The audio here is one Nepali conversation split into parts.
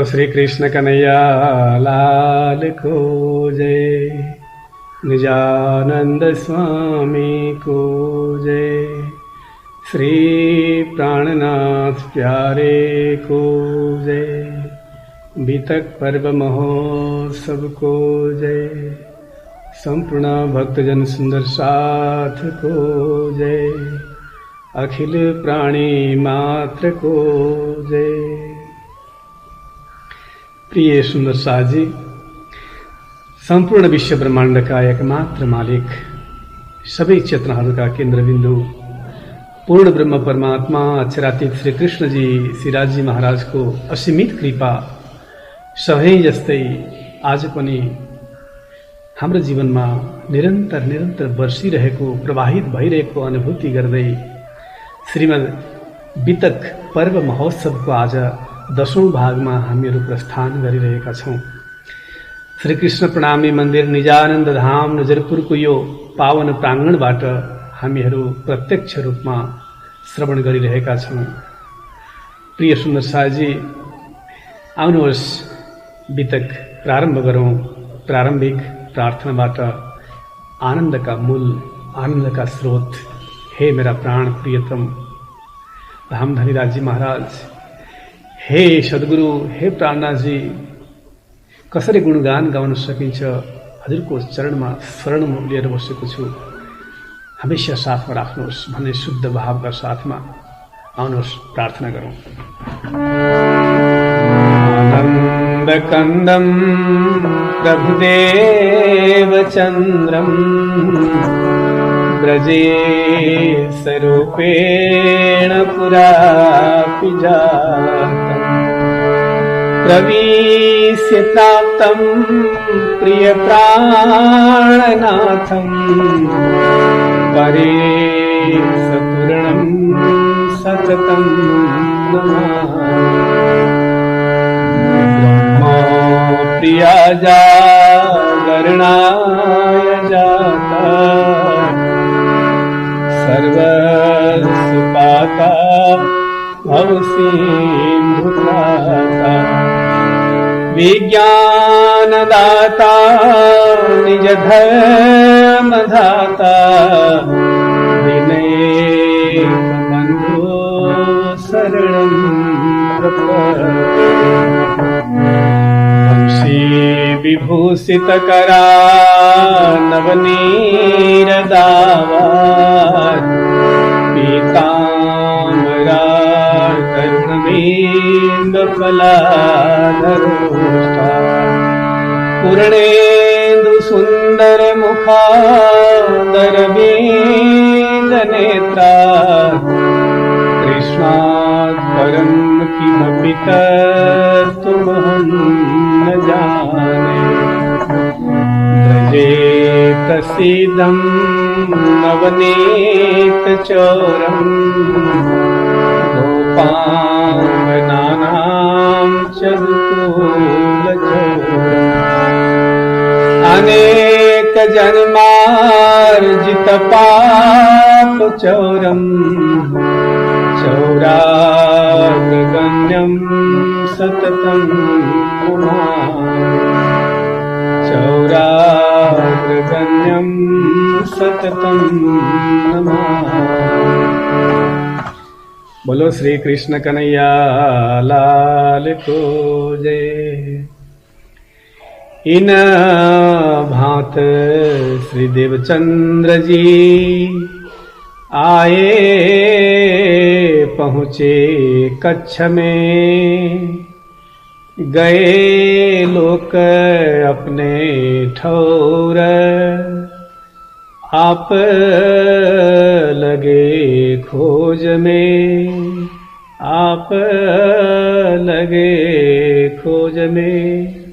बोलो श्री कृष्ण कन्हैया लाल को जय, निजानंद स्वामी को जय, श्री प्राणनाथ प्यारे को जय, बीतक पर्व महोत्सव को जय, संपूर्ण भक्तजन सुंदर साथ को जय, अखिल प्राणी मात्र को जय। प्रिय सुंदर साथ जी, संपूर्ण विश्व ब्रह्मांड का एकमात्र मालिक, सबै चेतनाहरूका केन्द्रबिन्दु, पूर्ण ब्रह्म परमात्मा अक्षरातीत श्री कृष्ण जी श्रीराजी महाराज को असीमित कृपा सधैँ जस्तै आज पनि हाम्रो जीवनमा निरन्तर बर्सिरहेको, प्रवाहित भइरहेको अनुभूति गर्दै श्रीमद् बीतक पर्व महोत्सवको आज 10औं भागमा हामीहरू प्रस्थान गरिरहेका छौं। श्री कृष्ण प्रणामी मन्दिर निजानन्द धाम नजरपुरको यो पावन प्राङ्गणबाट हामीहरू प्रत्यक्ष रूपमा श्रवण गरिरहेका छौं। प्रिय सुन्दर साजी, आउनुहोस् बीतक प्रारम्भ गरौं। प्रारम्भिक प्रार्थनाबाट आनन्दका मूल, आनन्दका स्रोत, हे मेरा प्राण प्रियतम धामधनी राजी महाराज, हे सद्गुरु, हे प्राणनाथजी, कसरी गुणगान गाउन सकिन्छ, हजुरको चरणमा शरण लिएर बसेको छु, हमेशा साथमा राख्नुहोस् भन्ने शुद्ध भावका साथमा आउनुहोस् प्रार्थना गरौं। आनन्द कन्दं प्रभुदेव चन्द्रं ब्रजे स्वरूपेण पुरापि जातम्, प्रवीश्य प्राप्तं प्रियप्राणनाथं परेशपूर्णं सततं नमामि। ब्रह्मप्रिया जागरणाय जाता, सर्वसुपाता भवसिन्धुत्राता, विज्ञानदाता निज धर्मधाता, विनय बन्धु शरणं प्रपद्ये। वंशी विभूषितकरा नवनीरदावा, पीताम्बरा करुणबिम्बफलाधरोष्ठा, पूर्णेन्दु सुन्दर मुखादरविन्दनेत्रा, कृष्णात् परं किमपि तत्त्वमहं न जाने। व्रजे प्रसीदं नवनीतचोरं, गोपाङ्गनानां चतुर्कुलचोरम्, अनेकजन्मार्जितपापचोरम्, चौराग्रगण्यं सततं नमामि। चौराग्रगण्यं सततं नमामि। बोलो श्री कृष्ण कन्हैया लाल को जय। इन भांत श्री देवचंद्र जी आए पहुँचे कच्छ में, गए लोक अपने ठौर, आप लगे खोज में, आप लगे खोज में।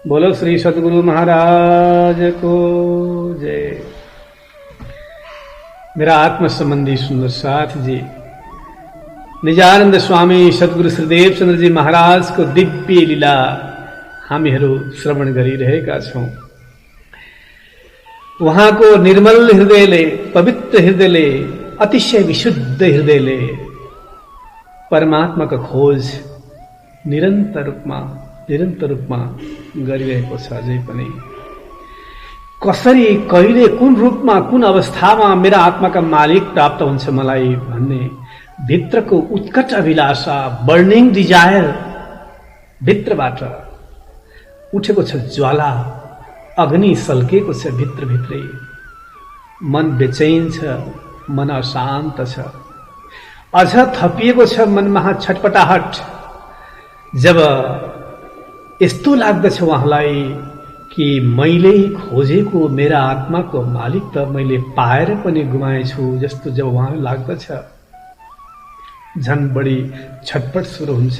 बोलो श्री सद्गुरु महाराज को जय। मेरा आत्म संबंधी सुंदर साथ जी, निजानंद स्वामी सद्गुरु श्रीदेव चंद्र जी महाराज को दिव्य लीला हामीहरू श्रवण गरिरहेका छौं। उहाँको निर्मल हृदयले, पवित्र हृदयले, अतिशय विशुद्ध हृदयले परमात्माको खोज निरन्तर रूपमा गरिरहेको छ अझै पनि। कसरी, कहिले, कुन रूपमा, कुन अवस्थामा मेरा आत्माका मालिक प्राप्त हुन्छ मलाई भन्ने भित्रको उत्कट अभिलाषा, बर्निङ डिजायर भित्रबाट उठेको छ ज्वाला, अग्नि सल्केको छ भित्रभित्रै। मन बेचैन छ, मन अशान्त छ, अझ थपिएको छ मनमा छटपटाहट। जब यस्तो लाग्दछ उहाँलाई कि मैले खोजेको मेरा आत्माको मालिक त मैले पाएर पनि गुमाएछु जस्तो जब उहाँलाई लाग्दछ, झन बढी छटपट सुरु हुन्छ।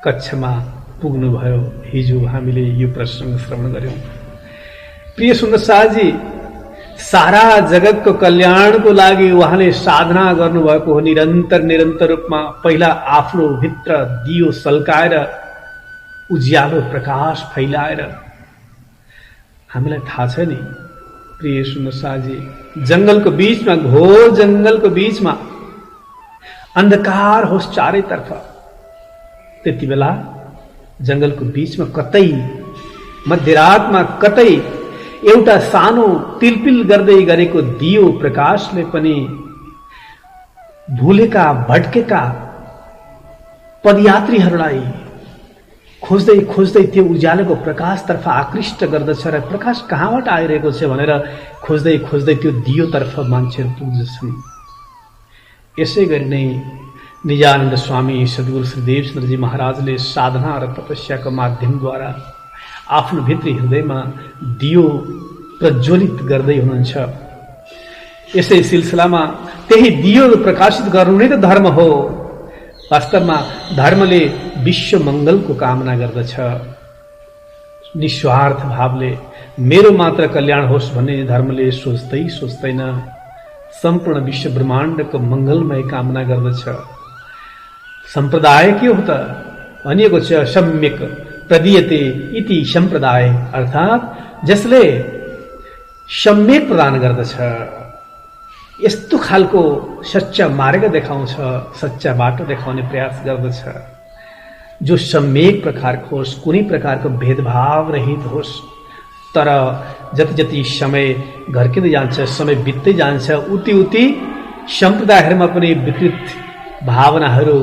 कक्षमा पुग्नुभयो, हिजो हामीले यो प्रसङ्ग श्रवण गर्यौं। प्रिय सुन्दर शाहजी, सारा जगतको कल्याणको लागि उहाँले साधना गर्नुभएको हो निरन्तर रूपमा। पहिला आफ्नो भित्र दियो सल्काएर, उज्यालो प्रकाश फैलाएर। हामीलाई थाहा छ नि प्रिय सुन्दर शाहजी, जंगलको बीचमा, घोर जंगलको बीचमा अन्धकार होस् चारैतर्फ, त्यति बेला जंगलको बीचमा कतै मध्यरातमा कतै एउटा सानो तिलपिल गर्दै गरेको दियो प्रकाशले पनि भुलेका भट्केका पदयात्रीहरूलाई खोज्दै खोज्दै त्यो उज्यालोको प्रकाशतर्फ आकृष्ट गर्दछ र प्रकाश कहाँबाट आइरहेको छ भनेर खोज्दै खोज्दै त्यो दियोतर्फ मान्छेहरू पुग्दछन्। यसै गरी नै निजानन्द स्वामी सद्गुरु श्री देवचन्द्रजी महाराजले साधना र तपस्याको माध्यमद्वारा आफ्नो भित्री हृदयमा दियो प्रज्वलित गर्दै हुनुहुन्छ। यसै सिलसिलामा त्यही दियो प्रकाशित गर्नु नै त धर्म हो। वास्तवमा धर्मले विश्व मंगलको कामना गर्दछ। निस्वार्थ भावले मेरो मात्र कल्याण होस् भन्ने धर्मले सोच्दैन, सम्पूर्ण विश्व ब्रह्माण्डको मंगलमय कामना गर्दछ। सम्प्रदाय के हो त भनिएको छ, सम्यक प्रदीयते इति सम्प्रदाय, अर्थात जसले सम्यक प्रदान गर्दछ, यस्तो खालको सच्चा मार्ग देखाउँछ, सच्चा बाटो देखाउने प्रयास गर्दछ, जो सम्यक प्रकारको होस्, कुनै प्रकारको भेदभाव रहित होस्। तर जति जति समय घर्किँदै जान्छ, समय बित्दै जान्छ, उति उति सम्प्रदायहरूमा पनि विकृत भावनाहरू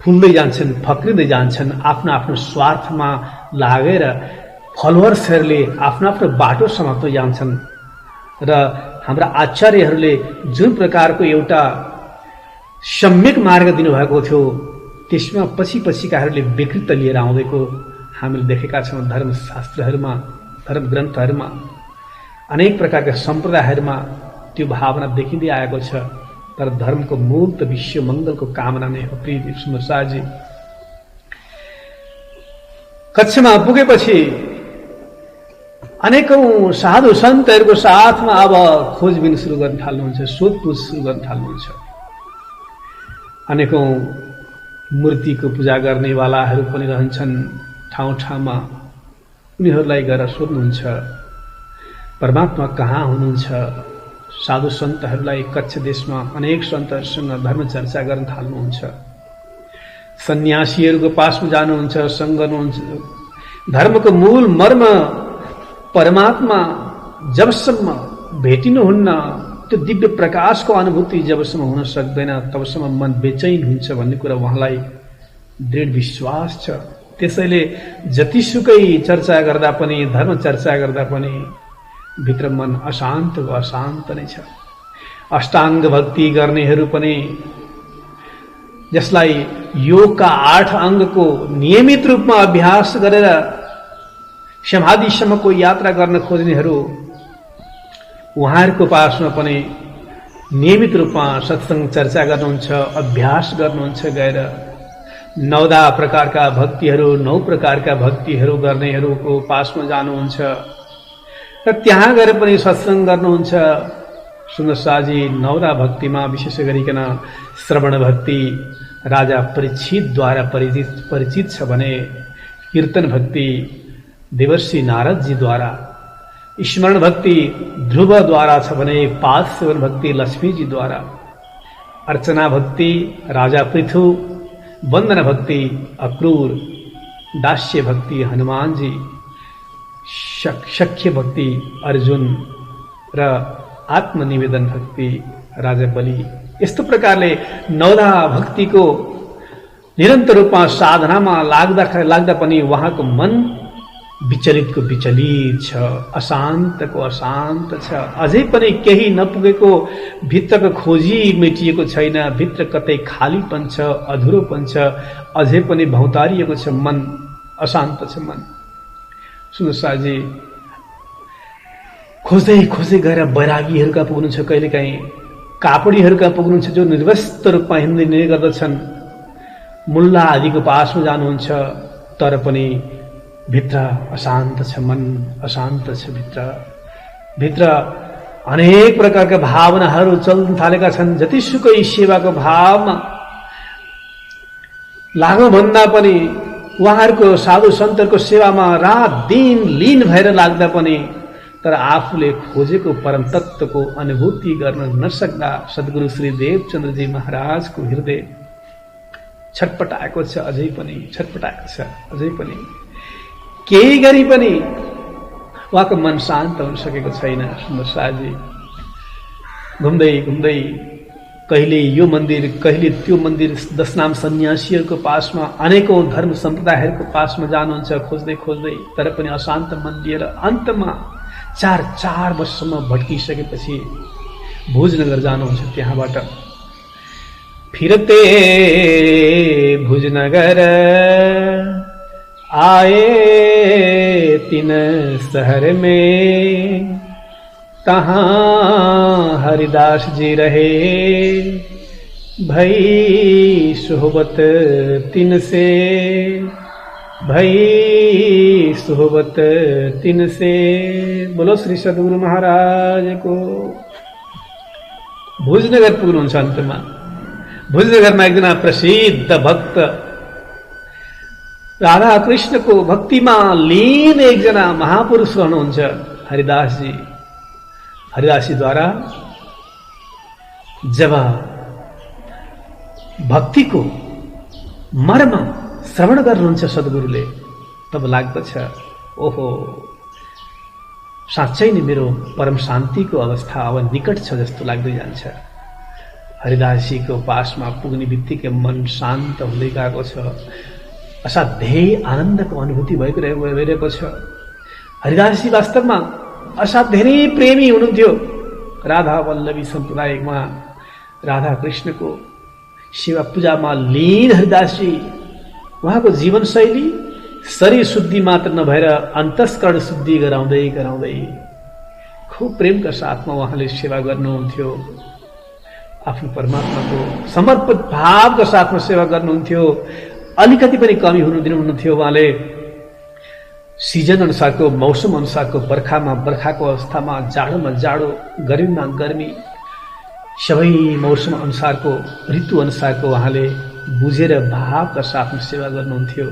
फुल्दै जान्छन्, फक्रिँदै जान्छन्। आफ्नो आफ्नो स्वार्थमा लागेर फलोवर्सहरूले आफ्नो आफ्नो बाटो समाप्त जान्छन्। र हाम्रा आचार्यहरूले जुन प्रकारको एउटा सम्यक मार्ग दिनुभएको थियो, त्यसमा पछि पछिकाहरूले विकृत लिएर आउँदैको हामीले देखेका छौँ। धर्मशास्त्रहरूमा, धर्म ग्रन्थहरूमा, अनेक प्रकारका सम्प्रदायहरूमा त्यो भावना देखिँदै आएको छ। तर धर्मको मूल त विश्व मंगलको कामना नै हो। प्रिय सुन्दर शाहजी, कक्षमा पुगेपछि अनेकौं साधु सन्तहरूको साथमा अब खोजबिन सुरु गर्न थाल्नुहुन्छ, सोधपुछ सुरु गर्न थाल्नुहुन्छ। अनेकौं मूर्तिको पूजा गर्नेवालाहरू पनि रहन्छन् ठाउँ ठाउँमा। उनीहरूलाई गएर सोध्नुहुन्छ परमात्मा कहाँ हुनुहुन्छ। साधु सन्तहरूलाई कच्छ देशमा अनेक सन्तहरूसँग धर्म चर्चा गर्न थाल्नुहुन्छ। सन्यासीहरूको पासमा जानुहुन्छ, सङ्ग गर्नुहुन्छ। धर्मको मूल मर्म परमात्मा जबसम्म भेटिनुहुन्न, त्यो दिव्य प्रकाशको अनुभूति जबसम्म हुन सक्दैन, तबसम्म मन बेचैन हुन्छ भन्ने कुरा उहाँलाई दृढ विश्वास छ। त्यसैले जतिसुकै चर्चा गर्दा पनि, धर्म चर्चा गर्दा पनि भित्र मन अशान्त नै छ। अष्टाङ्ग भक्ति गर्नेहरू पनि, जसलाई योगका 8 अङ्गको नियमित रूपमा अभ्यास गरेर समाधिसम्मको यात्रा गर्न खोज्नेहरू, उहाँहरूको पासमा पनि नियमित रूपमा सत्सङ्ग चर्चा गर्नुहुन्छ, अभ्यास गर्नुहुन्छ। गएर 9 प्रकारका भक्तिहरू, 9 प्रकारका भक्तिहरू गर्नेहरूको पासमा जानुहुन्छ र त्यहाँ गएर पनि सत्सङ्ग गर्नुहुन्छ। सुन्दर शाहजी, 9 भक्तिमा विशेष गरिकन श्रवण भक्ति राजा परीक्षितद्वारा परिचित छ भने, कीर्तन भक्ति देवर्षि नारदजीद्वारा, स्मरण भक्ति ध्रुवद्वारा छ भने, पाद सेवन भक्ति लक्ष्मीजीद्वारा, अर्चना भक्ति राजा पृथु वंदन भक्ति अक्रूर, दास्य भक्ति हनुमान जी, शक्य भक्ति अर्जुन र आत्मनिवेदन भक्ति राजा बलि। यस्तो प्रकारले नौधा भक्तिको निरन्तर रूपमा साधनामा लाग्दा पनि उहाँको मन विचलितको विचलित छ, अशान्तको अशान्त छ। अझै पनि केही नपुगेको, भित्रको खोजी मेटिएको छैन, भित्र कतै खालीपन छ, अधुरोपन छ, अझै पनि भौतारिएको छ, मन अशान्त छ मन। सुन्नुहोस् साजी, खोज्दै खोज्दै गएर बैरागीहरूका पुग्नुहुन्छ, कहिलेकाहीँ कापडीहरूका पुग्नुहुन्छ जो निर्वस्त्र रूपमा हिँड्ने गर्दछन्, मुल्ला आदिको पासमा जानुहुन्छ, तर पनि भित्र अशान्त छ मन, अशान्त छ भित्र अनेक प्रकारका भावनाहरू चल्न थालेका छन्। जतिसुकै सेवाको भावमा लागौँ भन्दा पनि, उहाँहरूको साधु सन्तहरूको सेवामा रात दिन लीन भएर लाग्दा पनि, तर आफूले खोजेको परम तत्त्वको अनुभूति गर्न नसक्दा सद्गुरु श्री देवचन्द्रजी महाराजको हृदय छटपटाएको छ, अझै पनि छटपटाएको छ। अझै पनि केही गरी पनि उहाँको मन शान्त हुन सकेको छैन। सुन्नुहोस् साजी, घुम्दै घुम्दै कहिले यो मन्दिर, कहिले त्यो मन्दिर, 10 नाम सन्यासीहरूको पासमा, अनेकौं धर्म सम्प्रदायहरूको पासमा जानुहुन्छ खोज्दै खोज्दै, तर पनि अशान्त मन लिएर अन्तमा 4 वर्षसम्म भट्किसकेपछि भुजनगर जानुहुन्छ। त्यहाँबाट फिरते भुजनगर आए 3 शहर में, तहाँ हरिदास जी रहे, भई सोहबत 3 से, भई सोहबत 3 से। बोलो श्री सद्गुरु महाराज को। भुजनगर पुग्नुहुन्छ अन्तमा। भुजनगरमा एकजना प्रसिद्ध भक्त, राधा कृष्णको भक्तिमा लीन एकजना महापुरुष रहनुहुन्छ हरिदास जी। हरिदास जी द्वारा जब भक्तिको मर्म श्रवण गर्नुहुन्छ सद्गुरुले, तब लाग्दछ ओहो, साँच्चै नै मेरो परम शान्तिको अवस्था अब निकट छ जस्तो लाग्दै जान्छ। हरिदासजीको पासमा पुग्ने बित्तिकै मन शान्त हुँदै गएको छ, असाध्यै आनन्दको अनुभूति भइरहेको छ। हरिदासजी वास्तवमा असाध्यै नै प्रेमी हुनुहुन्थ्यो। राधा वल्लभी सम्प्रदायमा राधा कृष्णको सेवा पूजामा लीन हरिदासजी। उहाँको जीवनशैली शरीर शुद्धि मात्र नभएर अन्तस्करण शुद्धि गराउँदै गराउँदै खुब प्रेमका साथमा उहाँले सेवा गर्नुहुन्थ्यो। आफ्नो परमात्माको समर्पित भावका साथमा सेवा गर्नुहुन्थ्यो। अलिकति पनि कमी हुनु दिनुहुन्थ्यो। उहाँले सिजन अनुसारको, मौसम अनुसारको, बर्खामा बर्खाको अवस्थामा, जाडोमा जाडो, गर्मीमा गर्मी, सबै मौसम अनुसारको, ऋतु अनुसारको उहाँले बुझेर भावका साथमा सेवा गर्नुहुन्थ्यो।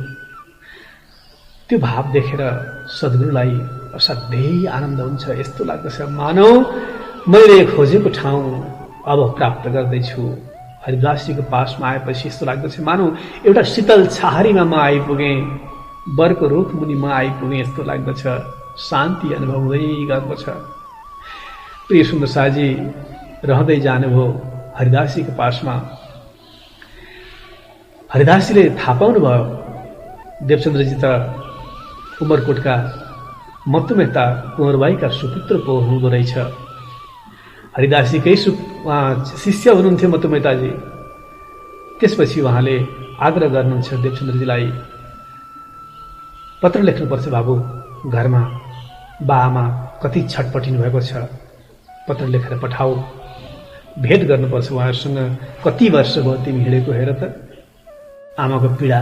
त्यो भाव देखेर सद्गुरुलाई असाध्यै आनन्द हुन्छ। यस्तो लाग्दछ मानौ मैले खोजेको ठाउँ अब प्राप्त गर्दैछु। हरिदासजीको पासमा आएपछि यस्तो लाग्दछ मानौ एउटा शीतल छाहारीमा म आइपुगेँ, बरको रुख मुनि म आइपुगेँ, यस्तो लाग्दछ। शान्ति अनुभव हुँदै गएको छ। प्रिय सुन्दर साजी रहँदै जानुभयो हरिदासजीको पासमा। हरिदासजीले थाहा पाउनुभयो देवचन्द्रजी त उमरकोटका मत्तु मेहता कुँवरबाईका सुपुत्र पो हुनुहुँदो रहेछ। हरिदासजीकै शिष्य हुनुहुन्थ्यो मत्तु मेहताजी। त्यसपछि उहाँले आग्रह गर्नुहुन्छ देवचन्द्रजीलाई, पत्र लेख्नुपर्छ बाबु, घरमा बाआमा कति छटपटिनु भएको छ, पत्र लेखेर पठाऊ, भेट गर्नुपर्छ उहाँहरूसँग। कति वर्ष भयो तिमी हिँडेको हेर त। आमाको पीडा,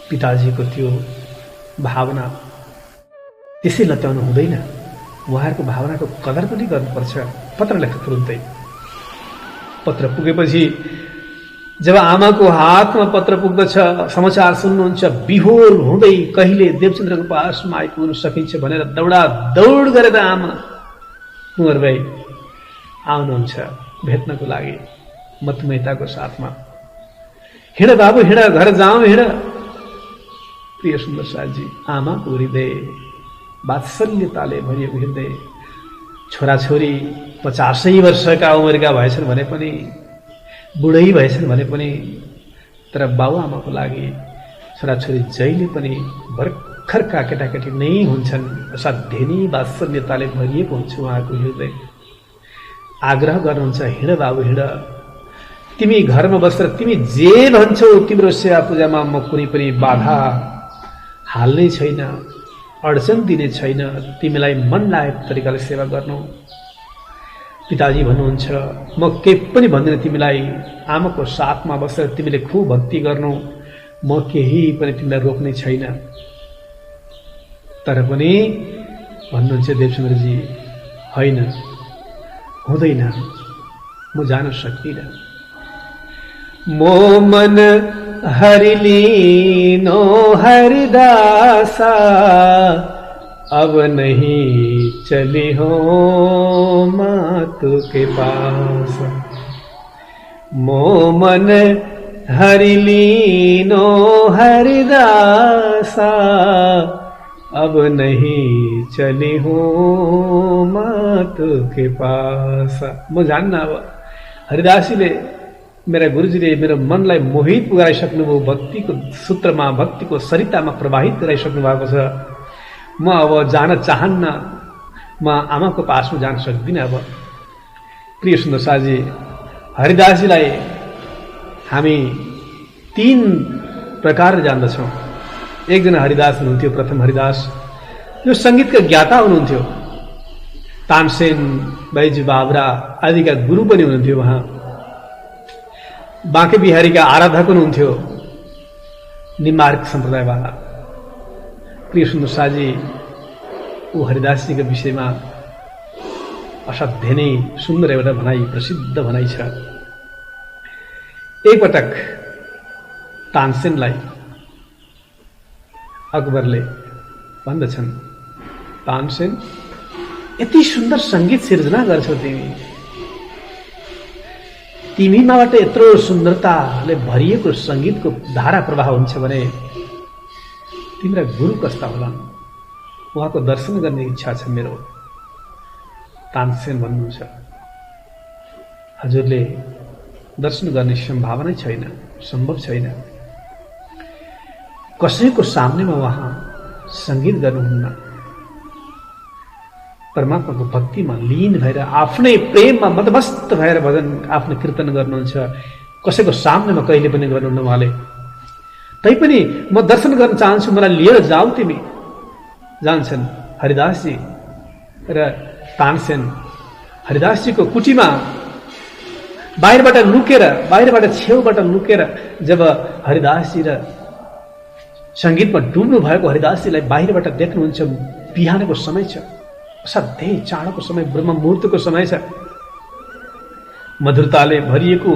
पिताजीको त्यो भावना त्यसै लत्याउनु हुँदैन। उहाँहरूको भावनाको कदर पनि गर्नुपर्छ। पत्र लेख तुरुन्तै। पत्र पुगेपछि जब आमाको हातमा पत्र पुग्दछ, समाचार सुन्नुहुन्छ, विहोर हुँदै कहिले देवचन्द्रको पासमा आइपुग्न सकिन्छ भनेर दौडा दौड गरेर आमा कुँवरबाई आउनुहुन्छ भेट्नको लागि मत्तु मेहताको साथमा। हिँड बाबु हिँड, घर जाउँ हिँड। प्रिय सुन्दर साथजी, आमाको हृदय वात्सल्यताले भरिएको हृदय। छोराछोरी 50 वर्षका उमेरका भएछन् भने पनि, बुढै भएछन् भने पनि, तर बाबुआमाको लागि छोराछोरी जहिले पनि भर्खरका केटाकेटी नै हुन्छन्। असाध्यै नै वात्सल्यताले भरिएको हुन्छ उहाँको हृदय। आग्रह गर्नुहुन्छ, हिँड बाबु हिँड, तिमी घरमा बसेर तिमी जे भन्छौ तिम्रो सेवा पूजामा म कुनै पनि बाधा हाल्ने छैन, अडचन दिने छैन, तिमीलाई मन लागेको तरिकाले सेवा गर्नु। पिताजी भन्नुहुन्छ, म केही पनि भन्दिनँ तिमीलाई, आमाको साथमा बसेर तिमीले खुब भक्ति गर्नु, म केही पनि तिमीलाई रोक्ने छैन। तर पनि भन्नुहुन्छ देवसुन्दरजी, होइन हुँदैन, म जान सक्दिनँ। मो मन हरिलीनो हरिदासा, अब नहीं चली हो मातु के पास। मो मन हरिलीनो हरिदासा, अब नहीं चली हो मातु के पास। म जान्न, अब हरिदासीले मेरा गुरुजीले मेरो मनलाई मोहित पुगाइसक्नुभयो, भक्तिको सूत्रमा, भक्तिको सरितामा प्रवाहित गराइसक्नु भएको छ। म अब जान चाहन्न, म आमाको पासमा जान सक्दिनँ। अब प्रिय सुन्दर साथजी, हरिदासजीलाई हामी 3 प्रकारले जान्दछौँ। एकजना हरिदास हुनुहुन्थ्यो, प्रथम हरिदास, जो सङ्गीतका ज्ञाता हुनुहुन्थ्यो। तानसेन, बैजू बाबरा आदिका गुरु पनि हुनुहुन्थ्यो उहाँ। बाँके बिहारीका आराधक हुनुहुन्थ्यो, निमार्ग सम्प्रदायवाला। प्रिय सुन्दर साथजी, ऊ हरिदासजीका विषयमा असाध्यै नै सुन्दर एउटा भनाइ, प्रसिद्ध भनाइ छ। एकपटक तानसेनलाई अकबरले भन्दछन्, तानसेन, यति सुन्दर सङ्गीत सिर्जना गर्छौ तिमीमाबाट यत्रो सुन्दरताले भरिएको सङ्गीतको धारा प्रवाह हुन्छ भने तिम्रा गुरु कस्ता होला? उहाँको दर्शन गर्ने इच्छा छ मेरो। तानसेन भन्नुहुन्छ, हजुरले दर्शन गर्ने सम्भावना छैन, सम्भव छैन। कसैको सामनेमा उहाँ सङ्गीत गर्नुहुन्न, परमात्माको भक्तिमा लीन भएर आफ्नै प्रेममा मदमस्त भएर भजन आफ्नो कीर्तन गर्नुहुन्छ। कसैको सामनेमा कहिले पनि गर्नुहुन्न उहाँले। तैपनि म दर्शन गर्न चाहन्छु, मलाई लिएर जाऊ तिमी। जान्छन् हरिदासजी र तानसेन हरिदासजीको कुटीमा बाहिरबाट लुकेर, बाहिरबाट छेउबाट लुकेर जब हरिदासजी र सङ्गीतमा डुब्नु भएको हरिदासजीलाई बाहिरबाट देख्नुहुन्छ। बिहानको समय छ, असाध्यै चाँडोको समय, ब्रह्म मुहुर्तको समय छ। मधुरताले भरिएको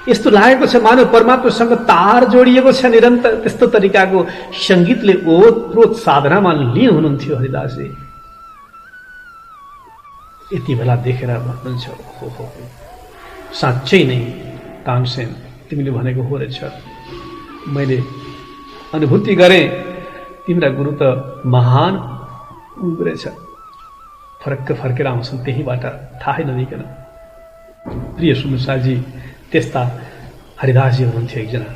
यस्तो लागेको छ मानव परमात्मासँग तार जोडिएको छ निरन्तर। त्यस्तो तरिकाको सङ्गीतले ओतप्रोत साधनामा लीन हुनुहुन्थ्यो हरिदासजी। यति बेला देखेर भन्नुहुन्छ, हो साँच्चै नै तानसेन, तिमीले भनेको हो रहेछ। मैले अनुभूति गरेँ, तिम्रा गुरु त महान गुरु रहेछ। फरक्क फर्केर आउँछन् त्यहीबाट, थाहै नदिकन। प्रिय सुन्दरसाजी, त्यस्ता हरिदासजी हुनुहुन्थ्यो एकजना।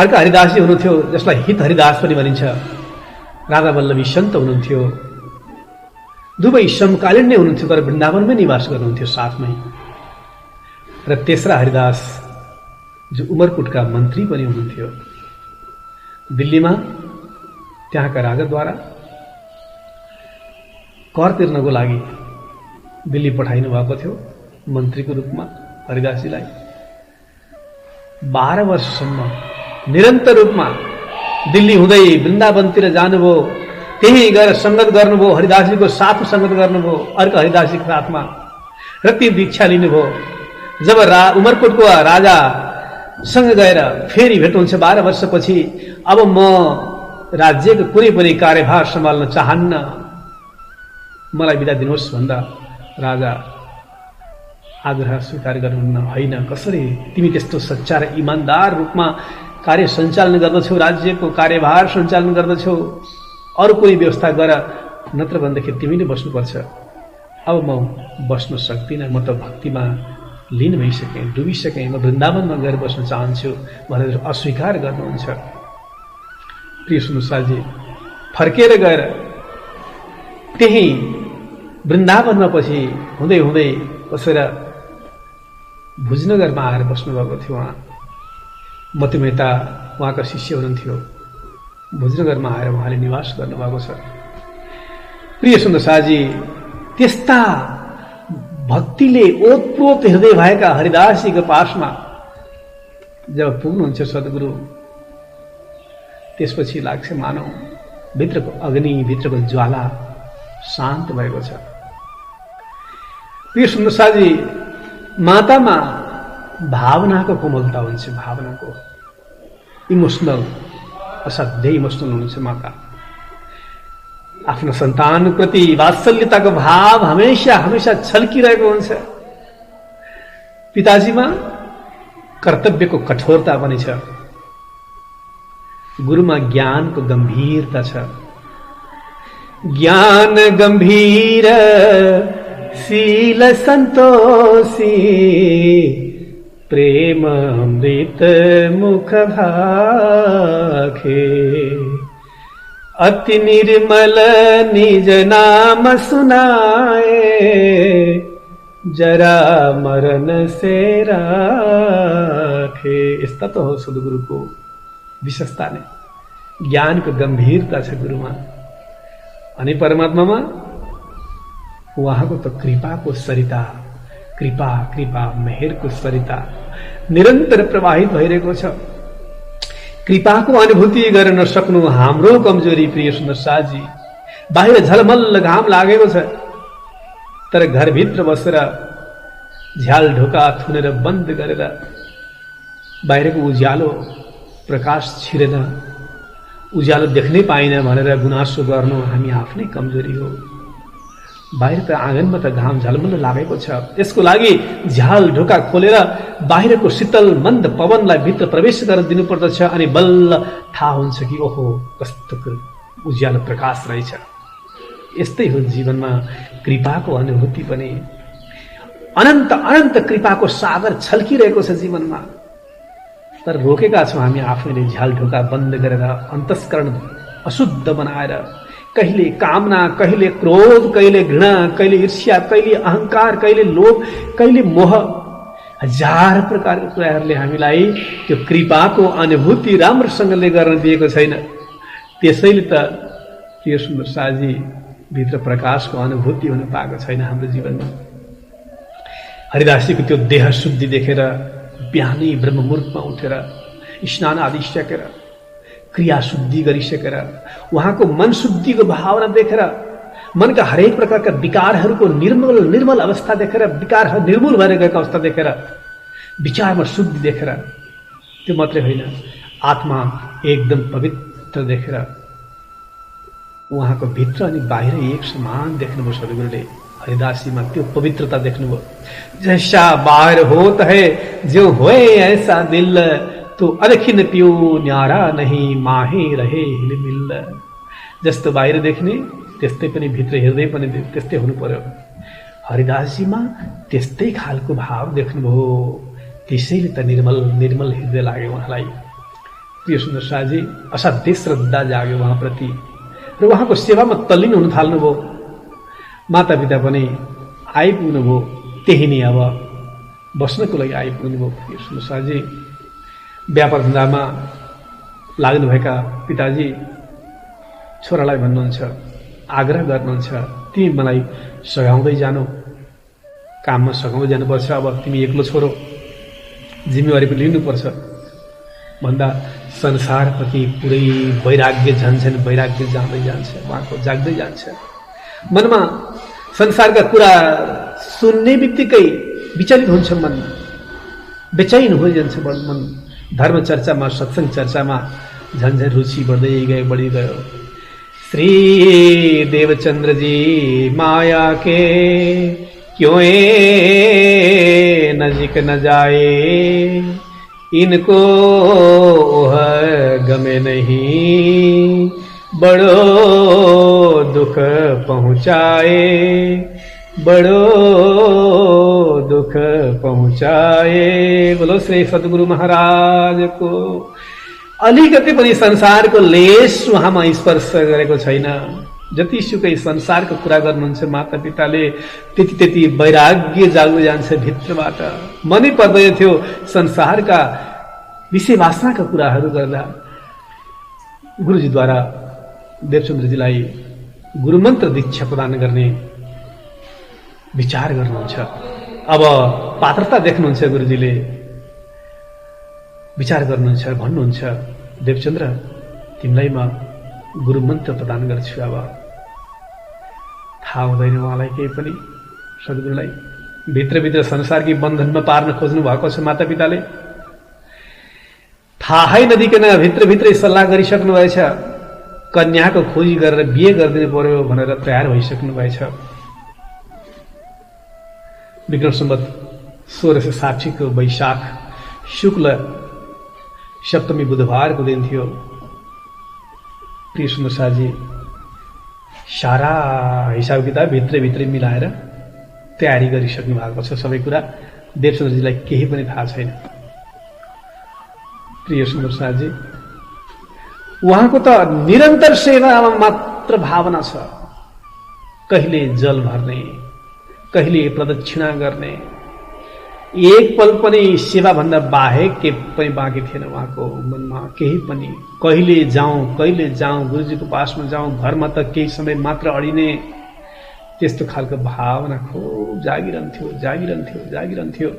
अर्का हरिदासजी हुनुहुन्थ्यो जसलाई हित हरिदास पनि भनिन्छ। राधा वल्लभी सन्त हुनुहुन्थ्यो। दुवै समकालीन नै हुनुहुन्थ्यो, तर वृन्दावनमै निवास गर्नुहुन्थ्यो साथमै। र तेस्रा हरिदास जो उमरकोटका मन्त्री पनि हुनुहुन्थ्यो। दिल्लीमा त्यहाँका राजाद्वारा कर तिर्नको लागि दिल्ली पठाइनु भएको थियो मन्त्रीको रूपमा हरिदासजीलाई। 12 वर्षसम्म निरन्तर रूपमा दिल्ली हुँदै वृन्दावनतिर जानुभयो। त्यही गएर सङ्गत गर्नुभयो, हरिदासजीको साथमा सङ्गत गर्नुभयो, अर्को हरिदासजीको साथमा, र ती दीक्षा लिनुभयो। जब उमरकोटको राजासँग गएर फेरि भेट हुन्छ 12 वर्षपछि, अब म राज्यको कुनै पनि कार्यभार सम्हाल्न चाहन्न, मलाई बिदा दिनुहोस् भन्दा राजा आग्रह स्वीकार गर्नुहुन्न। होइन, कसरी तिमी त्यस्तो सच्चा र इमान्दार रूपमा कार्य सञ्चालन गर्दछौ, राज्यको कार्यभार सञ्चालन गर्दछौ, अरू कुनै व्यवस्था गर, नत्र भन्दाखेरि तिमीले बस्नुपर्छ। अब म बस्न सक्दिनँ, म त भक्तिमा लीन भइसकेँ, डुबिसकेँ, म वृन्दावनमा गएर बस्न चाहन्छु भनेर अस्वीकार गर्नुहुन्छ। प्रिय सुनुसाजी, फर्केर गएर त्यही वृन्दावनमा पछि हुँदै हुँदै बसेर भुजनगरमा आएर बस्नुभएको थियो। उहाँ मति मेहता उहाँका शिष्य हुनुहुन्थ्यो। भुजनगरमा आएर उहाँले निवास गर्नुभएको छ। प्रिय सुन्दरसाजी, त्यस्ता भक्तिले ओतप्रोत हृदय भएका हरिदासजीको पासमा जब पुग्नुहुन्छ सद्गुरु, त्यसपछि लाग्छ मानौ भित्रको अग्नि, भित्रको ज्वाला शान्त भएको छ। प्रिय सुन्दरसाजी, मातामा भावनाको कोमलता हुन्छ, भावनाको इमोसनल, असाध्यै इमोसनल हुनुहुन्छ माता। आफ्नो सन्तानप्रति वात्सल्यताको भाव हमेशा हमेशा छल्किरहेको हुन्छ। पिताजीमा कर्तव्यको कठोरता पनि छ। गुरुमा ज्ञानको गम्भीरता छ। ज्ञान गम्भीर शील सन्तोषी, प्रेम अमृत मुख भाखे, अति निर्मल निज नाम सुनाए, जरा मरण से राखे। यस्ता त हो सद्गुरुको विशेषता नै, ज्ञानको गम्भीरता छ गुरुमा। अनि परमात्मामा उहाँको त कृपाको सरिता, कृपा कृपा मेहेरको सरिता निरन्तर प्रवाहित भइरहेको छ। कृपाको अनुभूति गर्न नसक्नु हाम्रो कमजोरी। प्रिय सुन्दरसाजी, बाहिर झलमल्ल घाम लागेको छ, तर घरभित्र बसेर झ्याल ढोका थुनेर बन्द गरेर बाहिरको उज्यालो प्रकाश छिरेन, उज्यालो देख्नै पाइन भनेर गुनासो गर्नु हामी आफ्नै कमजोरी हो। बाहिर त आँगनमा त घाम झलमल्ल लागेको छ, यसको लागि झ्याल ढोका खोलेर बाहिरको शीतल मन्द पवनलाई भित्र प्रवेश गर्न दिनुपर्दछ। अनि बल्ल थाहा हुन्छ कि ओहो कस्तो उज्यालो प्रकाश रहेछ। यस्तै हो जीवनमा कृपाको अनुभूति पनि। अनन्त अनन्त कृपाको सागर छल्किरहेको छ जीवनमा, तर रोकेका छौँ हामी आफैले झ्याल ढोका बन्द गरेर, अन्तस्करण अशुद्ध बनाएर। कहिले कामना, कहिले क्रोध, कहिले घृणा, कहिले ईर्ष्या, कहिले अहंकार, कहिले लोभ, कहिले मोह, हजार प्रकारका कुराहरूले हामीलाई त्यो कृपाको अनुभूति राम्रोसँगले गर्न दिएको छैन। त्यसैले त प्रिय सुन्दरसाजी, भित्र प्रकाशको अनुभूति हुन पाएको छैन हाम्रो जीवनमा। हरिदासजीको त्यो देह शुद्धि देखेर बिहानै ब्रह्ममुहूर्तमा उठेर स्नान आदि सकेर, क्रिया शुद्धि गरिसकेर, उहाँको मन शुद्धिको भावना देखेर, मनका हरेक प्रकारका विकारहरूको निर्मल निर्मल अवस्था देखेर, विकारहरू निर्मूल भएर गएको अवस्था देखेर, विचारमा शुद्धि देखेर, त्यो मात्रै होइन आत्मा एकदम पवित्र देखेर उहाँको भित्र अनि बाहिर एक समान देख्नुभयो सद्गुरुले। हरिदासजीमा त्यो पवित्रता देख्नुभयो। जैसा बाहर होत है जो होए ऐसा दिल, तो अनखिन पियो न्यारा नहीं माहे रहे हिलमिल। जस्तो बाहिर देख्ने त्यस्तै पनि भित्र हृदय पनि त्यस्तै हुनु पर्यो। हरिदासजीमा त्यस्तै खालको भाव देख्नुभयो, त्यसैले त निर्मल निर्मल हृदय लाग्यो उहाँलाई। प्रिय सुन्दरसाजी, असाध्यै श्रद्धा जाग्यो उहाँप्रति र उहाँको सेवामा तल्लीन हुन थाल्नुभयो। माता पिता पनि आइपुग्नुभयो, त्यही नै अब बस्नको लागि आइपुग्नुभयो। प्रिय सुन्दरसाजी, व्यापार धन्दामा लाग्नुभएका पिताजी छोरालाई भन्नुहुन्छ, आग्रह गर्नुहुन्छ, तिमी मलाई सघाउँदै जानु, काममा सघाउँदै जानुपर्छ। अब तिमी एक्लो छोरो, जिम्मेवारी पनि लिनुपर्छ भन्दा संसारप्रति पुरै वैराग्य झन्झन वैराग्य जाँदै जान्छ, उहाँको जाग्दै जान्छ। मनमा संसारका कुरा सुन्ने बित्तिकै विचलित हुन्छ मन, बेचैन भइजान्छ मन। धर्म चर्चामा, सत्संग चर्चामा झन्झन रुचि बढ्दै गयो। श्री देवचंद्र जी माया के क्यों ये नजीक न जाए, इनको गमे नहीं, बड़ो दुख पहुँचाए, बड़ो दुख पहुँचाए। बोलो श्री सद्गुरु महाराज को। अलिकति पनि संसारको लेस उहाँमा स्पर्श गरेको छैन। जतिसुकै संसारको कुरा गर्नुहुन्छ माता पिताले त्यति वैराग्य जाग्दै जान्छ भित्रबाट। मनै पर्दैन थियो संसारका विषय वासनाका कुराहरू गर्दा। गुरुजीद्वारा देवचन्द्रजीलाई गुरुमन्त्र दीक्षा प्रदान गर्ने विचार गर्नुहुन्छ। अब पात्रता देख्नुहुन्छ गुरुजीले, विचार गर्नुहुन्छ, भन्नुहुन्छ देवचन्द्र तिमीलाई म गुरुमन्त्र प्रदान गर्छु। अब थाहा हुँदैन उहाँलाई केही पनि, सद्गुरुलाई भित्रभित्र संसारकी बन्धनमा पार्न खोज्नु भएको छ माता पिताले। थाहै नदिकन भित्रभित्रै सल्लाह गरिसक्नु भएछ, कन्याको खोजी गरेर बिहे गरिदिनु पर्यो भनेर तयार भइसक्नु भएछ। विक्रम सम्वत 1660 को वैशाख शुक्ल सप्तमी बुधबारको दिन थियो। प्रिय सुन्दर शाहजी सारा हिसाब किताब भित्रै मिलाएर तयारी गरिसक्नु भएको छ सबै कुरा। देवचन्द्रजीलाई केही पनि थाहा छैन। प्रिय सुन्दर शाहजी उहाँको त निरन्तर सेवामा मात्र भावना छ। कहिले जल भर्ने, कहिले प्रदक्षिणा गर्ने, एक पल पनि सेवा भन्दा बाहेक के पनि बाँकी थिएन उहाँको मनमा केही पनि। कहिले जाउँ गुरुजीको पासमा जाउँ, घरमा त केही समय मात्र अडिने, त्यस्तो खालको भावना खूब जागिरहन्थ्यो।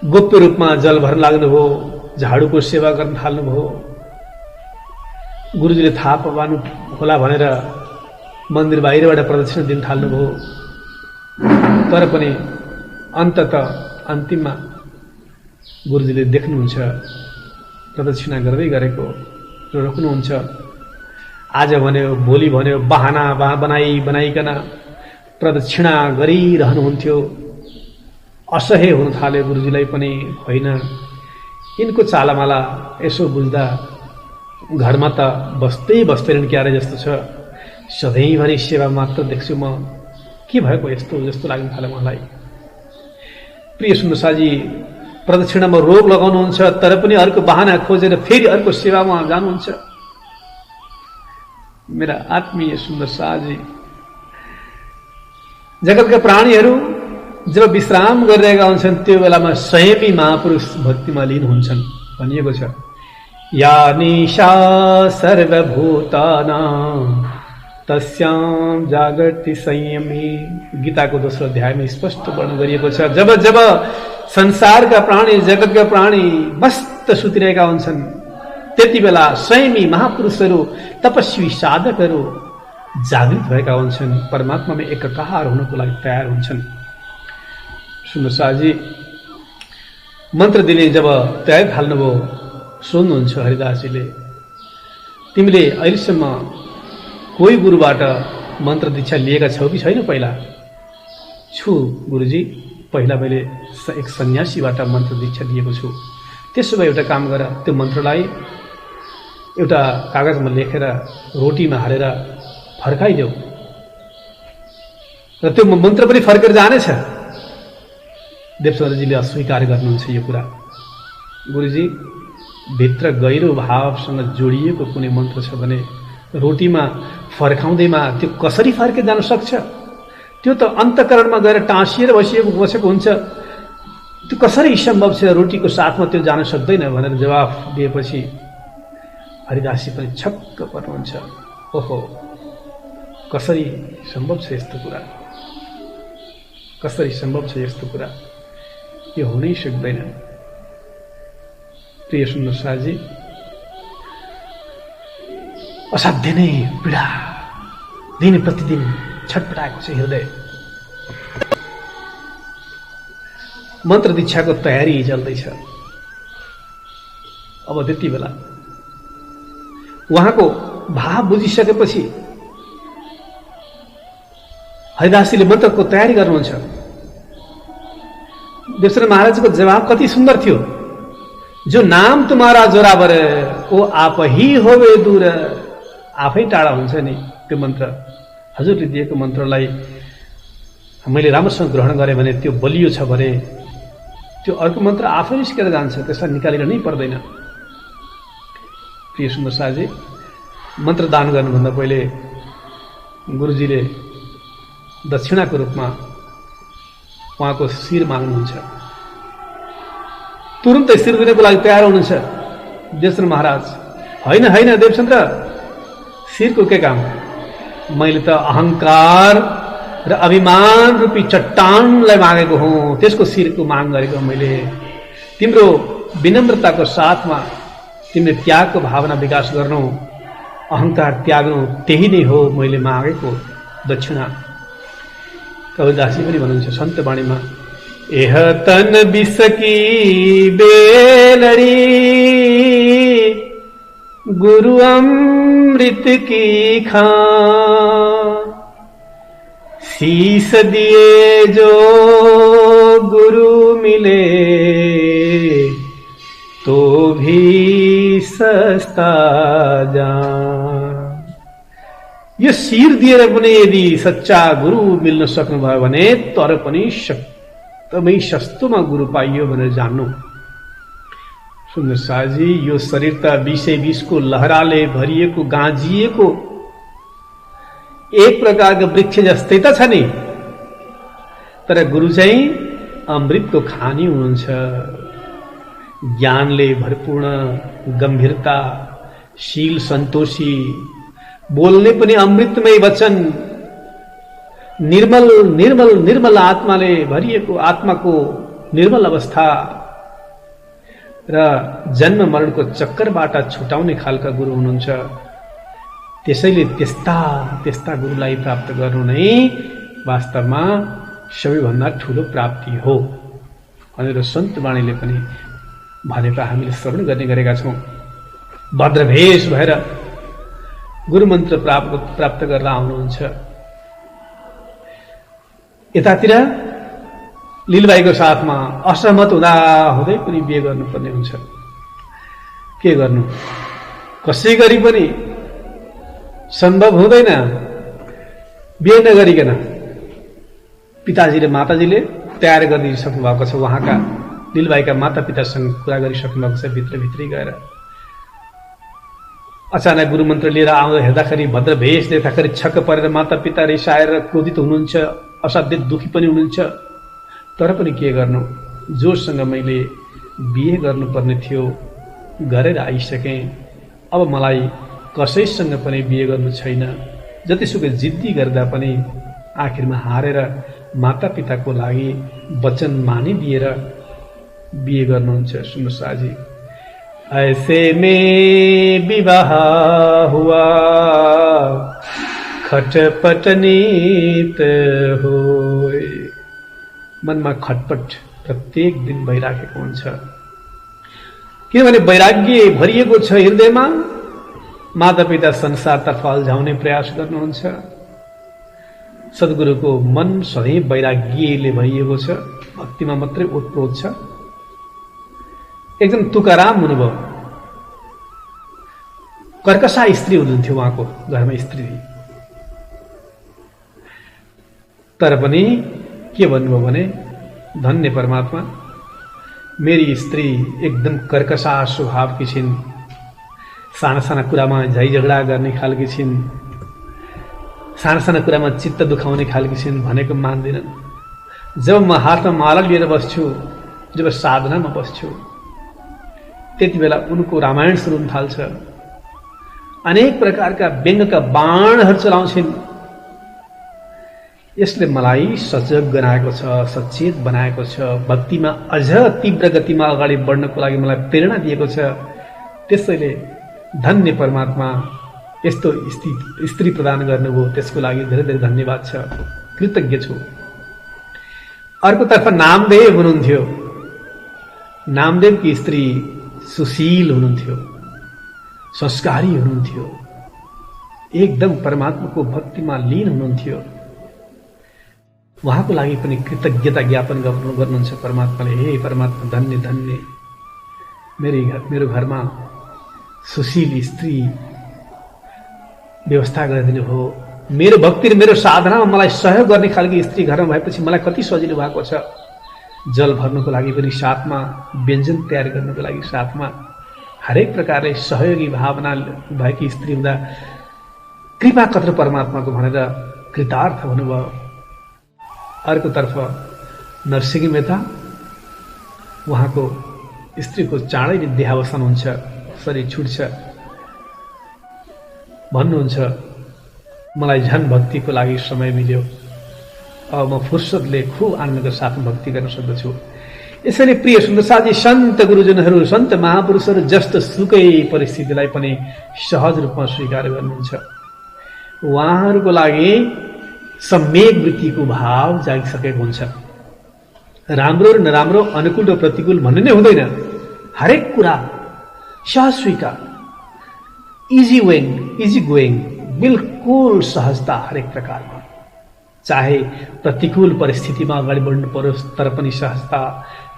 गोप्य रूपमा जल भर्न लाग्नुभयो, झाडुको सेवा गर्न थाल्नुभयो। गुरुजीले थाहा पाउनु होला भनेर मन्दिर बाहिरबाट प्रदक्षिणा दिन थाल्नुभयो। तर पनि अन्तिममा गुरुजीले देख्नुहुन्छ प्रदक्षिणा गर्दै गरेको र रोक्नुहुन्छ। आज भन्यो भोलि भन्यो बहाना बनाइकन प्रदक्षिणा गरिरहनुहुन्थ्यो। असह्य हुन थाल्यो गुरुजीलाई पनि। होइन यिनको चालामाला यसो बुझ्दा घरमा त बस्दैनन् क्यारे जस्तो छ। सधैँभरि सेवा मात्र देख्छु म, के भएको यस्तो जस्तो लाग्न थाल्यो उहाँलाई। प्रिय सुन्दर शाहजी प्रदक्षिणामा रोक लगाउनुहुन्छ, तर पनि अर्को बहाना खोजेर फेरि अर्को सेवामा जानुहुन्छ। मेरा आत्मीय सुन्दर शाहजी, जगतका प्राणीहरू जब विश्राम गरिरहेका हुन्छन् त्यो बेलामा संयमी महापुरुष भक्तिमा लीन हुन्छन् भनिएको छ। या निशा सर्वभूतानां तस्यां जागर्ति संयमी। गीताको दोस्रो अध्यायमा स्पष्ट वर्णन गरिएको छ। जब जब संसारका प्राणी, जगतका प्राणी मस्त सुतिरहेका हुन्छन् त्यति बेला संयमी महापुरुषहरू, तपस्वी साधकहरू जागृत भएका हुन्छन्, परमात्मामा एकाकार हुनको लागि तयार हुन्छन्। सुन्दर शाहजी मन्त्र दिने जब तयार थाल्नुभयो सोध्नुहुन्छ हरिदासजीले, तिमीले अहिलेसम्म कोही गुरुबाट मन्त्र दीक्षा लिएका छौ कि छैन? पहिला छु गुरुजी, पहिला मैले एक सन्यासीबाट मन्त्र दीक्षा लिएको छु। त्यसो भए एउटा काम गर, त्यो मन्त्रलाई एउटा कागजमा लेखेर रोटीमा हालेर फर्काइदेऊ र त्यो मन्त्र पनि फर्केर जानेछ। देवचन्द्रजीले अस्वीकार गर्नुहुन्छ यो कुरा। गुरुजी भित्र गहिरो भावसँग जोडिएको कुनै मन्त्र छ भने रोटीमा फर्काउँदैमा त्यो कसरी फर्केर जान सक्छ? त्यो त अन्तःकरणमा गएर टाँसिएर बसेको हुन्छ। त्यो कसरी सम्भव छ? रोटीको साथमा त्यो जान सक्दैन भनेर जवाफ दिएपछि हरिदासजी पनि छक्क पर्नुहुन्छ। ओहो, कसरी सम्भव छ यस्तो कुरा? कसरी सम्भव छ यस्तो कुरा? यो हुनै सक्दैन। प्रिय सुन्दर शाहजी, असाध्य नै पीडा दिन प्रतिदिन छटपटाएको छ हृदय। मन्त्र दीक्षाको तयारी चल्दैछ। अब त्यति बेला उहाँको भाव बुझिसकेपछि हरिदासजीले मन्त्रको तयारी गर्नुहुन्छ। देवशरण महाराजको जवाब कति सुन्दर थियो। जो नाम तुम्हारा जोरावर ओ आप ही होवे दूर, आफै टाढा हुन्छ नि त्यो मन्त्र। हजुरले दिएको मन्त्रलाई मैले राम्रोसँग ग्रहण गरेँ भने त्यो बलियो छ भने त्यो अर्को मन्त्र आफै निस्केर जान्छ, त्यसलाई निकालिरहनै पर्दैन। प्रिय सुन्दर शाहजी, मन्त्र दान गर्नुभन्दा पहिले गुरुजीले दक्षिणाको रूपमा उहाँको शिर माग्नुहुन्छ। तुरुन्तै शिर दिनको लागि तयार हुनुहुन्छ देवचन्द्र महाराज। होइन होइन देवचन्द्र, शिरको के काम? मैले त अहंकार र अभिमान रूपी चट्टानलाई मागेको हुँ, त्यसको शिरको माग गरेको मैले। तिम्रो विनम्रताको साथमा तिमीले त्यागको भावना विकास गर्नु, अहंकार त्याग्नु, त्यही नै हो मैले मागेको दक्षिणा। कबीरदासजी पनि भन्नुहुन्छ सन्तवाणीमा, एह तन बिसकी बेलरी गुरु अमृत की खां, शीस दिए जो गुरु मिले तो भी सस्ता जान। यो शिर दिएर पनि यदि सच्चा गुरु मिल्न सक्नुभयो भने तर पनि एकदमै सस्तोमा गुरु पाइयो भनेर जान्नु। सुन्दर शाहजी, यो शरीर त 20 लहराले भरिएको गाँजिएको एक प्रकारको वृक्ष जस्तै त छ नि, तर गुरु चाहिँ अमृतको खानी हुनुहुन्छ। ज्ञानले भरपूर्ण, गम्भीरता, शील सन्तोषी, बोल्ने पनि अमृतमय वचन, निर्मल निर्मल निर्मल आत्माले भरिएको आत्माको निर्मल अवस्था र जन्म मरणको चक्करबाट छुटाउने खालका गुरु हुनुहुन्छ। त्यसैले त्यस्ता त्यस्ता गुरुलाई प्राप्त गर्नु नै वास्तवमा सबैभन्दा ठूलो प्राप्ति हो भनेर सन्तवाणीले पनि भनेको हामीले श्रवण गर्ने गरेका छौं। भद्रभेष भएर गुरुमन्त्र प्राप्त गरेर आउनुहुन्छ। यतातिर लीलबाईको साथमा असहमत हुँदा हुँदै पनि बिहे गर्नुपर्ने हुन्छ। के गर्नु, कसै गरी पनि सम्भव हुँदैन बिहे नगरिकन। पिताजी र माताजीले तयार गरिदिसक्नु भएको छ, उहाँका लीलबाईका माता पितासँग कुरा गरिसक्नु भएको छ। भित्रभित्रै गएर अचानक गुरुमन्त्र लिएर आउँदा हेर्दाखेरि भद्रभेष देख्दाखेरि छक्क परेर माता पिता रिसाएर क्रोधित हुनुहुन्छ, असाध्यै दुखी पनि हुनुहुन्छ। तर पनि के गर्नु, जोसँग मैले बिहे गर्नुपर्ने थियो गरेर आइसकेँ, अब मलाई कसैसँग पनि बिहे गर्नु छैन। जतिसुकै जिद्दी गर्दा पनि आखिरमा हारेर माता पिताको लागि वचन मानिदिएर बिहे गर्नुहुन्छ। सुन्नु शाहजी, ऐसे में विवाह हुआ खटपट नीत होय। मनमा खटपट प्रत्येक दिन भइराखेको हुन्छ, किनभने वैराग्य भरिएको छ हृदयमा। माता पिता संसारतर्फ अल्झाउने प्रयास गर्नुहुन्छ। सद्गुरुको मन सधैँ वैराग्यले भरिएको छ, भक्तिमा मात्रै ओतप्रोत छ। एकजना तुकाराम हुनुभयो, कर्कशा स्त्री हुनुहुन्थ्यो उहाँको घरमा स्त्री। तर पनि के भन्नुभयो भने, धन्य परमात्मा, मेरी स्त्री एकदम कर्कशा स्वभावकी छिन्, साना साना कुरामा झै झगडा गर्ने खालकी छिन्, साना साना कुरामा चित्त दुखाउने खालकी छिन्, भनेको मान्दिनन्। जब म हातमा माला लिएर बस्छु, जब साधनामा बस्छु, त्यति बेला उनको रामायण सुरु हुन थाल्छ। अनेक प्रकारका व्यङ्गका बाणहरू चलाउँछिन्। यसले मलाई सजग बनाएको छ, सचेत बनाएको छ, भक्तिमा अझ तीव्र गतिमा अगाडि बढ्नको लागि मलाई प्रेरणा दिएको छ। त्यसैले धन्य परमात्मा यस्तो स्त्री प्रदान गर्नुभयो, त्यसको लागि धेरै धेरै धन्यवाद छ, कृतज्ञ छु। अर्कोतर्फ नामदेव हुनुहुन्थ्यो। नामदेवकी स्त्री सुशील हुनुहुन्थ्यो, संस्कारी हुनुहुन्थ्यो, एकदम परमात्माको भक्तिमा लीन हुनुहुन्थ्यो। उहाँको लागि पनि कृतज्ञता ज्ञापन गर्नुहुन्छ परमात्माले। हे परमात्मा, धन्य धन्य मेरो घरमा सुशील स्त्री व्यवस्था गरिदिनु हो। मेरो भक्ति र मेरो साधनामा मलाई सहयोग गर्ने खालकी स्त्री घरमा भएपछि मलाई कति सजिलो भएको छ। जल भर्नुको लागि पनि साथमा, व्यञ्जन तयार गर्नुको लागि साथमा, हरेक प्रकारले सहयोगी भावना भएकी स्त्री हुँदा कृपा कत्र परमात्माको भनेर कृतार्थ हुनुभयो। अर्कोतर्फ नरसिंह मेहता, उहाँको स्त्रीको चाँडै नै देहावसान हुन्छ, शरीर छुट्छ। भन्नुहुन्छ, मलाई झन् भक्तिको लागि समय मिल्यो, अब म फुर्सदले खुब आनन्दको साथ भक्ति गर्न सक्दछु। यसैले प्रिय सुन्दर साथी, सन्त गुरुजनहरू, सन्त महापुरुषहरू जस्तो सुकै परिस्थितिलाई पनि सहज रूपमा स्वीकार गर्नुहुन्छ। उहाँहरूको लागि सम्यक वृत्तिको भाव जागिसकेको हुन्छ। राम्रो र नराम्रो, अनुकूल र प्रतिकूल भन्ने नै हुँदैन। हरेक कुरा सहज स्वीकार, इजी गोइङ, बिल्कुल सहजता हरेक प्रकारमा। चाहे प्रतिकूल परिस्थितिमा अगाडि बढ्नु परोस् तर पनि सहजता,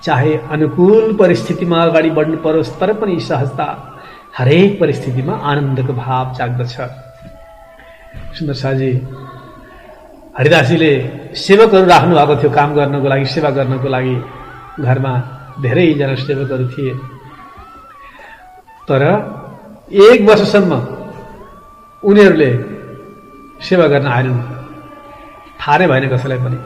चाहे अनुकूल परिस्थितिमा अगाडि बढ्नु परोस् तर पनि सहजता। हरेक परिस्थितिमा आनन्दको भाव जाग्दछ। सुन्दर साजी, हरिदासजीले सेवकहरू राख्नु भएको थियो काम गर्नको लागि, सेवा गर्नको लागि। घरमा धेरैजना सेवकहरू थिए, तर 1 वर्षसम्म उनीहरूले सेवा गर्न आएनन्। थाहा नै भएन कसैलाई पनि।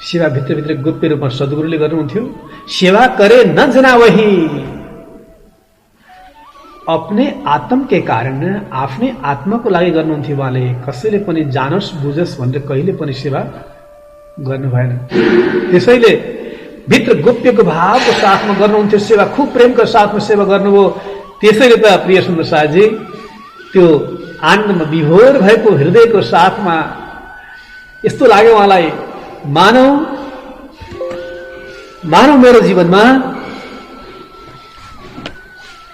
सेवा भित्रभित्र गोप्य रूपमा सद्गुरुले गर्नुहुन्थ्यो। सेवा करे न जना वही, अपने आत्म के कारण आफ्नै आत्माको लागि गर्नुहुन्थ्यो। उहाँले कसैले पनि जानोस् बुझोस् भनेर कहिले पनि सेवा गर्नु भएन। त्यसैले भित्र गोप्यको भावको साथमा गर्नुहुन्थ्यो सेवा, खुब प्रेमको साथमा सेवा गर्नुभयो। त्यसैले त प्रिय सुन्दर साथी, त्यो आनन्दमा विभोर भएको हृदयको साथमा यस्तो लाग्यो उहाँलाई, मानव मेरो जीवनमा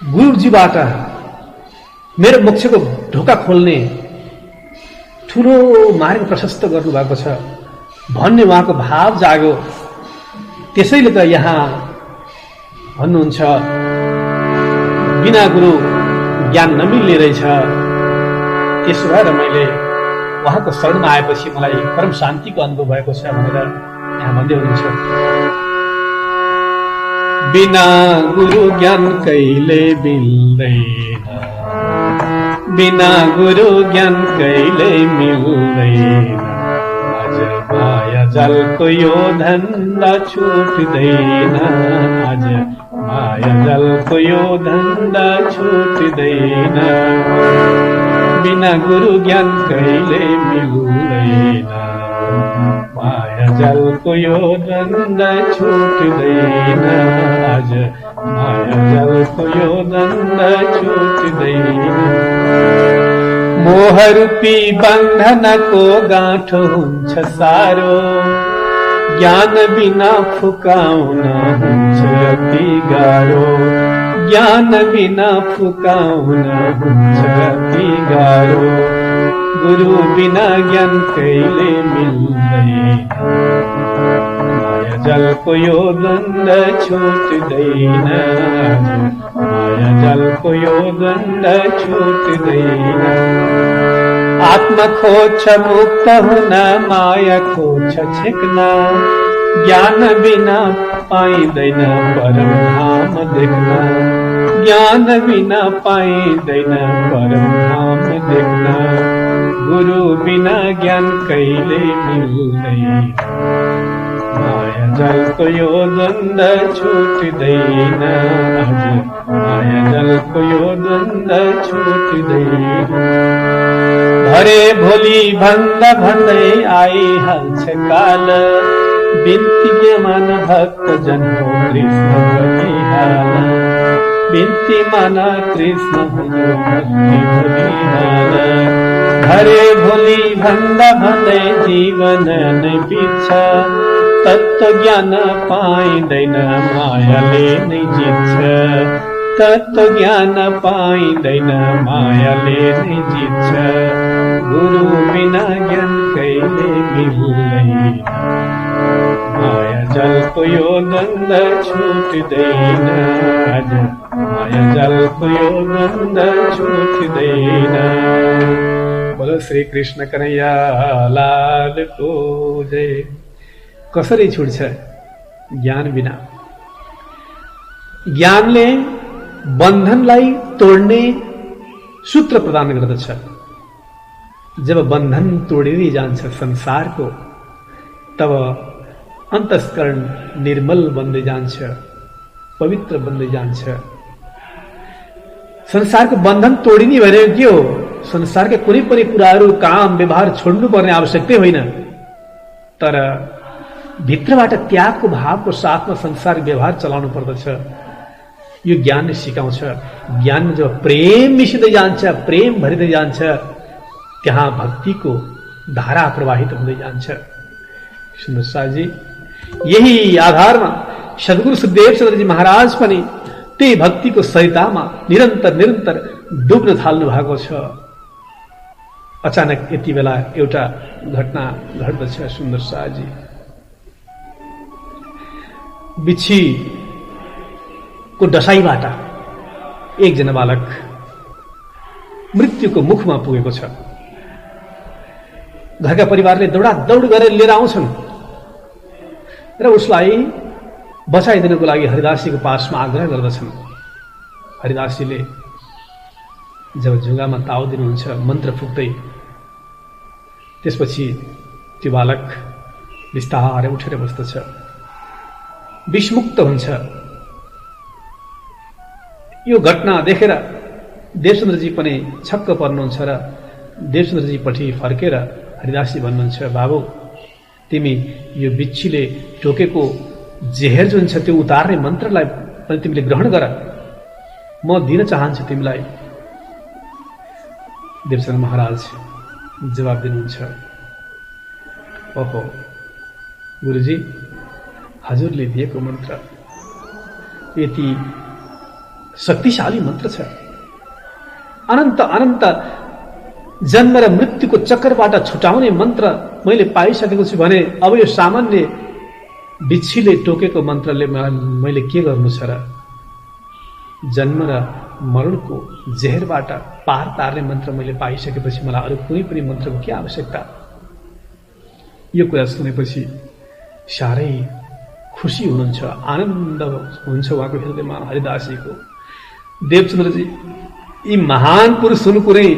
गुरुजीबाट मेरो मोक्षको ढोका खोल्ने ठुलो मार्ग प्रशस्त गर्नुभएको छ भन्ने उहाँको भाव जाग्यो। त्यसैले त यहाँ भन्नुहुन्छ, बिना गुरु ज्ञान नमिल्ने रहेछ। त्यसो भएर मैले उहाँको शरणमा आएपछि मलाई परम शान्तिको अनुभव भएको छ भनेर यहाँ भन्दै हुनुहुन्छ। बिना गुरु ज्ञान कहिले मिल्दैन, बिना गुरु ज्ञान कहिले मिल्दैन। आज माया जलको यो धन्दा छुट्दैन, आज माया जलको यो धन्दा छुट्दैन। बिना गुरु ज्ञान कहिले मिल्दैन, माया जलको यो धन्दा छुट्दैन। आज माया जलको यो धन्दा छुट्दैन। मोह रूपी बन्धनको गाँठो हुन्छ सारो, ज्ञान बिना फुकाउन हुन्छ अति गाह्रो। ज्ञान बिना फुकाउन हुन्छ अति गाह्रो। गुरु बिना ज्ञान कहिले मिल्दैन, माया जलको यो द्वन्द छुट्दैन। माया जलको यो द्वन्द छुट्दैन। आत्मा खोज्छ मुक्त हुन, माया खोज्छ छेक्न। ज्ञान बिना पाइँदैन परम धाम देख्न। ज्ञान बिना पाइँदैन परम धाम देख्न। गुरु बिना ज्ञान कहिले मिल्दैन, माया जलको यो द्वन्द छुट्दैन। माया जलको यो द्वन्द छुट्दैन। भरे भोलि भन्दा भन्दै आइहाल्छ काल, बिन्ती के मन भक्त जन हो कृष्ण बलिहाल। बिन्ती मन कृष्ण हो भक्ति बलिहाल। भरे भोलि भन्दा भन्दै जीवन नै बित्छ, तत्त्व ज्ञान पाइँदैन मायाले नै जित्छ। तत्त्व ज्ञान पाइँदैन मायाले नै जित्छ, गुरु बिना ज्ञान कहिले मिल्दैन। माया जलको यो द्वन्द छुट्दैन, माया जलको यो द्वन्द छुट्दैन। बोलो श्री कृष्ण कन्हैया लालको जय। कसरी छुट्छ ज्ञान बिना? ज्ञानले बन्धनलाई तोड्ने सूत्र प्रदान गर्दछ। जब बन्धन तोडिँदै जान्छ संसारको, तब अन्तस्करण निर्मल बन्दै जान्छ, पवित्र बन्दै जान्छ। संसारको बन्धन तोडिने भनेको के हो? संसारका कुनै पनि कुराहरू, काम व्यवहार छोड्नुपर्ने आवश्यकता होइन, तर भित्रबाट त्यागको भावको साथमा संसार व्यवहार चलाउनु पर्दछ। यो ज्ञानले सिकाउँछ। ज्ञानमा जब प्रेम मिसिँदै जान्छ, प्रेम भरिँदै जान्छ, त्यहाँ भक्तिको धारा प्रवाहित हुँदै जान्छ। सुन्दर साजी, यही आधारमा सद्गुरु सुखदेव चन्द्रजी महाराज पनि त्यही भक्तिको सरितामा निरन्तर निरन्तर डुब्न थाल्नु भएको छ। अचानक यति बेला एउटा घटना घट्दछ। सुन्दर साजी, बिच्छीको डसाईबाट एकजना बालक मृत्युको मुखमा पुगेको छ। घरका परिवारले दौडादौड गरेर लिएर आउँछन् र उसलाई बचाइदिनको लागि हरिदासीको पासमा आग्रह गर्दछन्। हरिदासीले जब जुगामा ताउ दिनुहुन्छ मन्त्र फुक्दै, त्यसपछि त्यो बालक बिस्तारै उठेर बस्दछ, विषमुक्त हुन्छ। यो घटना देखेर देवचन्द्रजी पनि छक्क पर्नुहुन्छ र देवचन्द्रजीपट्टि फर्केर हरिदासजी भन्नुहुन्छ, बाबु तिमी यो बिच्छीले टोकेको जेहेर जुन छ त्यो उतार्ने मन्त्रलाई पनि तिमीले ग्रहण गर, म दिन चाहन्छु तिमीलाई। देवचन्द्र महाराज जवाब दिनुहुन्छ, ओहो गुरुजी, हजुरले दिएको मन्त्र यति शक्तिशाली मन्त्र छ। अनन्त अनन्त जन्म र मृत्युको चक्करबाट छुटाउने मन्त्र मैले पाइसकेको छु भने अब यो सामान्य बिच्छीले टोकेको मन्त्रले मैले के गर्नु छ र? जन्म र मरणको जेहेरबाट पार तार्ने मन्त्र मैले पाइसकेपछि मलाई अरू कुनै पनि मन्त्रको के आवश्यकता? यो कुरा सुनेपछि साह्रै खुसी हुनुहुन्छ, आनन्द हुन्छ उहाँको हृदयमा हरिदासजीको। देवचन्द्रजी, यी महान पुरुष हुनु कुरै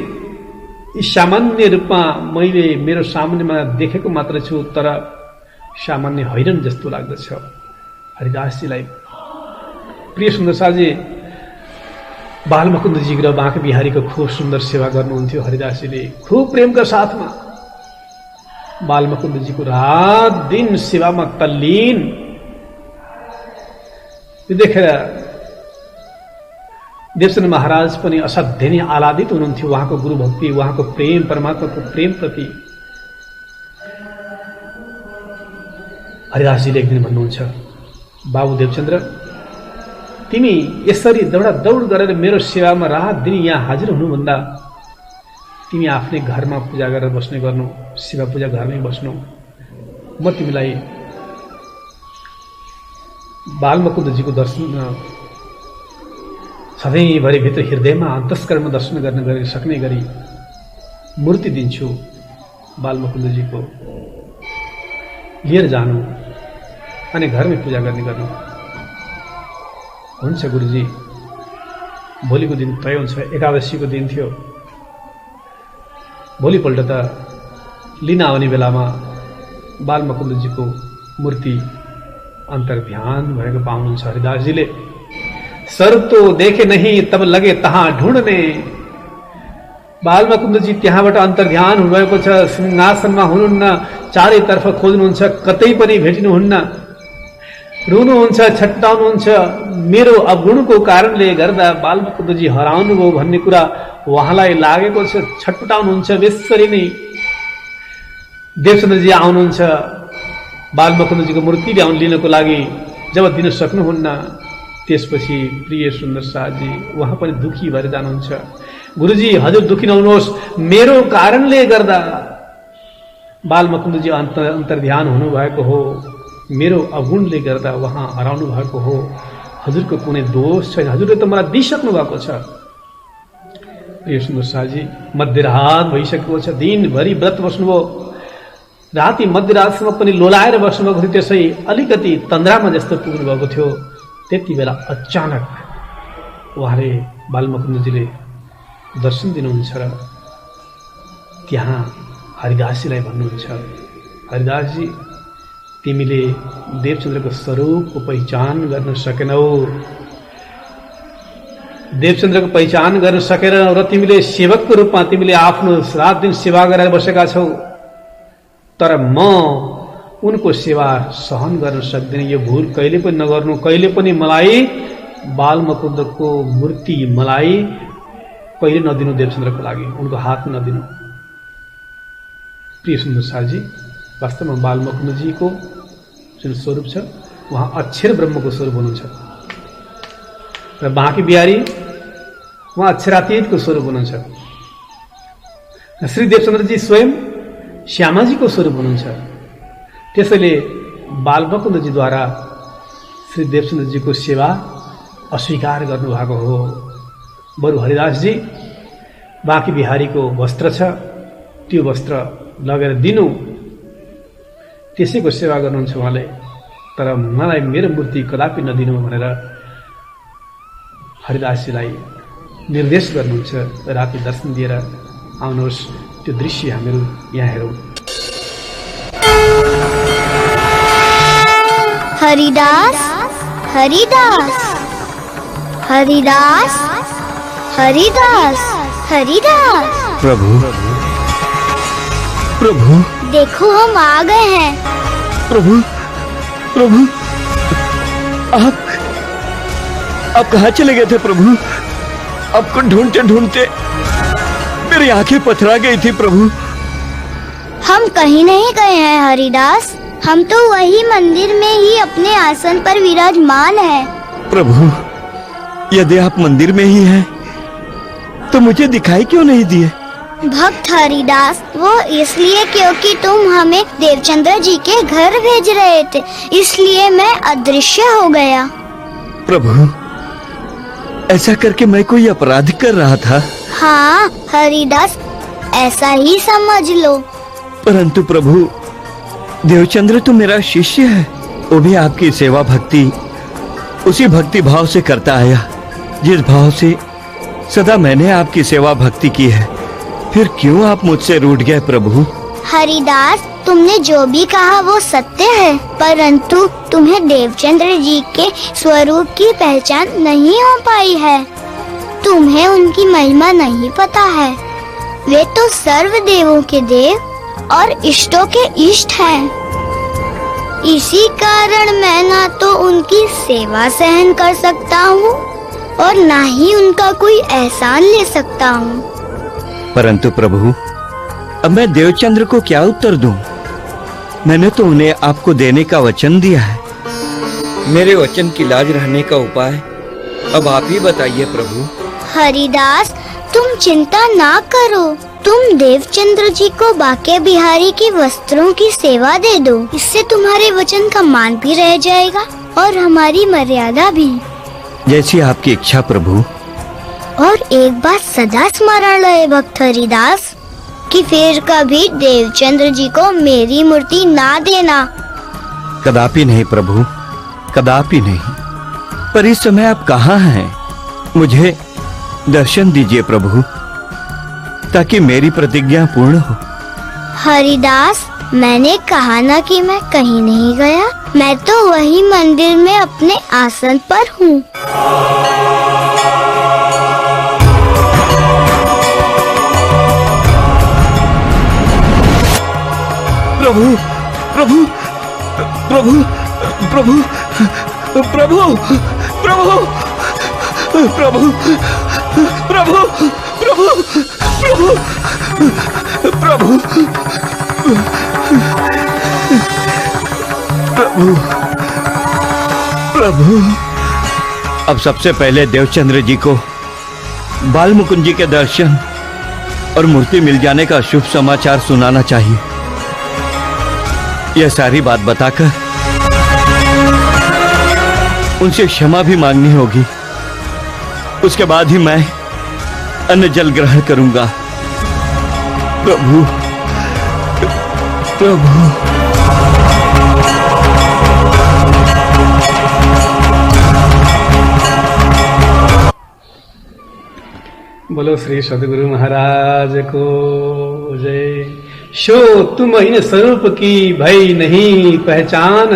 यी सामान्य रूपमा मैले मेरो सामान्यमा देखेको मात्र छु, तर सामान्य होइन जस्तो लाग्दछ। हरिदासजीलाई प्रिय सुन्दरसाजी, बालमुकुन्दजी र बाँके बिहारीको खूब सुन्दर सेवा गर्नुहुन्थ्यो हरिदासजीले, खूब प्रेमका साथमा। बालमुकुन्दजीको रात दिन सेवामा तल्लीन। यो देखेर देवचन्द्र महाराज पनि असाध्यै नै आह्लादित हुनुहुन्थ्यो उहाँको गुरु भक्ति, उहाँको प्रेम, परमात्माको प्रेम प्रति। हरिदासजीले एक दिन भन्नुहुन्छ, बाबु देवचन्द्र, तिमी यसरी दौडादौड गरेर मेरो सेवामा रात दिन यहाँ हाजिर हुनुभन्दा तिमी आफ्नै घरमा पूजा गरेर बस्ने गर्नु, शिव पूजा घरमै बस्नु। म तिमीलाई बालमुकुन्दजीको दर्शन सधैँभरि भित्र हृदयमा अन्तस्करणमा दर्शन गर्न सक्ने गरी मूर्ति दिन्छु। बालमुकुन्दजीको लिएर जानु अनि घरमै पूजा गर्ने गर्नु। हुन्छ गुरुजी। भोलिको दिन तय हुन्छ, एकादशीको दिन थियो। भोलिपल्ट त लिन आउने बेलामा बालमुकुन्दजीको मूर्ति अन्तर्ध्यान भएको पाउनुहुन्छ हरिदासजीले। स्वरूप तो देखे नहीं तब लगे तहाँ ढूंढने। बालमुकुन्दजी त्यहाँबाट अन्तर्ध्यान हुनुभएको छ, सिंहासनमा हुनुहुन्न, चारैतर्फ खोज्नुहुन्छ, कतै पनि भेटिनुहुन्न। रुनुहुन्छ, छट्टाउनुहुन्छ। मेरो अवगुणको कारणले गर्दा बालमुकुन्दजी हराउनुभयो भन्ने कुरा उहाँलाई लागेको छ, छटपटाउनुहुन्छ बेसरी नै। देवचन्द्रजी आउनुहुन्छ बालमुकुन्दजीको मूर्ति ल्याउन लिनको लागि, जब दिन सक्नुहुन्न त्यसपछि प्रिय सुन्दर साहजी उहाँ पनि दुखी भएर जानुहुन्छ। गुरुजी हजुर दुखी नहुनुहोस्, मेरो कारणले गर्दा बालमुकुन्दजी अन्तर्ध्यान हुनुभएको हो, मेरो अवगुणले गर्दा उहाँ हराउनु भएको हो, हजुरको कुनै दोष छैन, हजुरले त मलाई दिइसक्नु भएको छ। प्रिय सुन्दर साहजी मध्यरात भइसकेको छ, दिनभरि व्रत बस्नुभयो, राति मध्यरातसम्म पनि लोलाएर बस्नुभएको थियो, त्यसै अलिकति तन्द्रामा जस्तो पुग्नुभएको थियो। त्यति बेला अचानक उहाँले बालमुकुन्दजीले दर्शन दिनुहुन्छ र त्यहाँ हरिदासजीलाई भन्नुहुन्छ, हरिदासजी तिमीले देवचन्द्रको स्वरूपको पहिचान गर्न सकेनौ, देवचन्द्रको पहिचान गर्न सकेर र तिमीले सेवकको रूपमा तिमीले आफ्नो रात दिन सेवा गरेर बसेका छौ, तर म उनको सेवा सहन गर्न सक्दिन, यो भूल कहिले पनि नगर्नु, कहिले पनि मलाई बालमुकुन्दको मूर्ति मलाई कहिले नदिनु, देवचन्द्रको लागि उनको हात नदिनु। प्रिय सुन्दर साहजी वास्तवमा बालमुकुन्दजीको जुन स्वरूप छ उहाँ अक्षर ब्रह्मको स्वरूप हुनुहुन्छ र बाँकी बिहारी उहाँ अक्षरातीतको स्वरूप हुनुहुन्छ। श्री देवचन्द्रजी स्वयं श्यामाजीको स्वरूप हुनुहुन्छ। त्यसैले बालमुकुन्दजीद्वारा श्री देवचन्द्रजीको सेवा अस्वीकार गर्नुभएको हो। बरु हरिदासजी बाँकी बिहारीको वस्त्र छ, त्यो वस्त्र लगेर दिनु, त्यसैको सेवा गर्नुहुन्छ उहाँले, तर मलाई मेरो मूर्ति कदापि नदिनु भनेर हरिदासजीलाई निर्देश गर्नुहुन्छ। राति दर्शन दिएर आउनुहोस्, त्यो दृश्य हामीहरू यहाँ हेरौँ। हरिदास हरिदास हरिदास हरिदास हरिदास। प्रभु प्रभु देखो हम आ गए हैं। प्रभु प्रभु आप कहाँ चले गए थे प्रभु? आपको ढूंढते ढूंढते मेरी आंखें पथरा गई थी प्रभु। हम कहीं नहीं गए हैं हरिदास, हम तो वही मंदिर में ही अपने आसन पर विराजमान हैं। प्रभु यदि आप मंदिर में ही हैं तो मुझे दिखाई क्यों नहीं दिए? भक्त हरिदास, वो इसलिए क्योंकि तुम हमें देवचंद्र जी के घर भेज रहे थे, इसलिए मैं अदृश्य हो गया। प्रभु ऐसा करके मैं कोई अपराध कर रहा था? हाँ हरिदास, ऐसा ही समझ लो। परंतु प्रभु देवचंद्र तो मेरा शिष्य है, वो भी आपकी सेवा भक्ति उसी भक्ति भाव से करता आया जिस भाव से सदा मैंने आपकी सेवा भक्ति की है। फिर क्यों आप मुझसे रूठ गए प्रभु? हरिदास, तुमने जो भी कहा वो सत्य है, परंतु तुम्हें देवचंद्र जी के स्वरूप की पहचान नहीं हो पाई है। तुम्हें उनकी महिमा नहीं पता है। वे तो सर्व देवों के देव और इष्टों के इष्ट हैं। इसी कारण मैं ना तो उनकी सेवा सहन कर सकता हूँ और ना ही उनका कोई एहसान ले सकता हूँ। परंतु प्रभु अब मैं देवचंद्र को क्या उत्तर दूं? मैंने तो उन्हें आपको देने का वचन दिया है। मेरे वचन की लाज रहने का उपाय अब आप ही बताइए प्रभु। हरिदास, तुम चिंता ना करो, तुम देवचंद्र जी को बाके बिहारी के वस्त्रों की सेवा दे दो। इससे तुम्हारे वचन का मान भी रह जाएगा और हमारी मर्यादा भी। जैसी आपकी इच्छा प्रभु। और एक बात सदा स्मरण रहे भक्त हरिदास, कि फिर कभी देवचंद्र जी को मेरी मूर्ति ना देना। कदापि नहीं प्रभु, कदापि नहीं। पर इस समय आप कहाँ हैं? मुझे दर्शन दीजिए प्रभु, ताकि मेरी प्रतिज्ञा पूर्ण हो। हरिदास, मैंने कहा ना कि मैं कहीं नहीं गया, मैं तो वही मंदिर में अपने आसन पर हूँ। प्रभु प्रभु प्रभु प्रभु प्रभु प्रभु प्रभु प्रभु प्रभु प्रभु प्रभु प्रभु अब सबसे पहले देवचंद्र जी को बाल मुकुंद जी के दर्शन और मूर्ति मिल जाने का शुभ समाचार सुनाना चाहिए। यह सारी बात बताकर उनसे क्षमा भी मांगनी होगी। उसके बाद ही मैं अन्न जल ग्रहण करूंगा। प्रभु, प्रभु। बोलो श्री सदगुरु महाराज को जय। शो तुम इन स्वरूप की भई नहीं पहचान,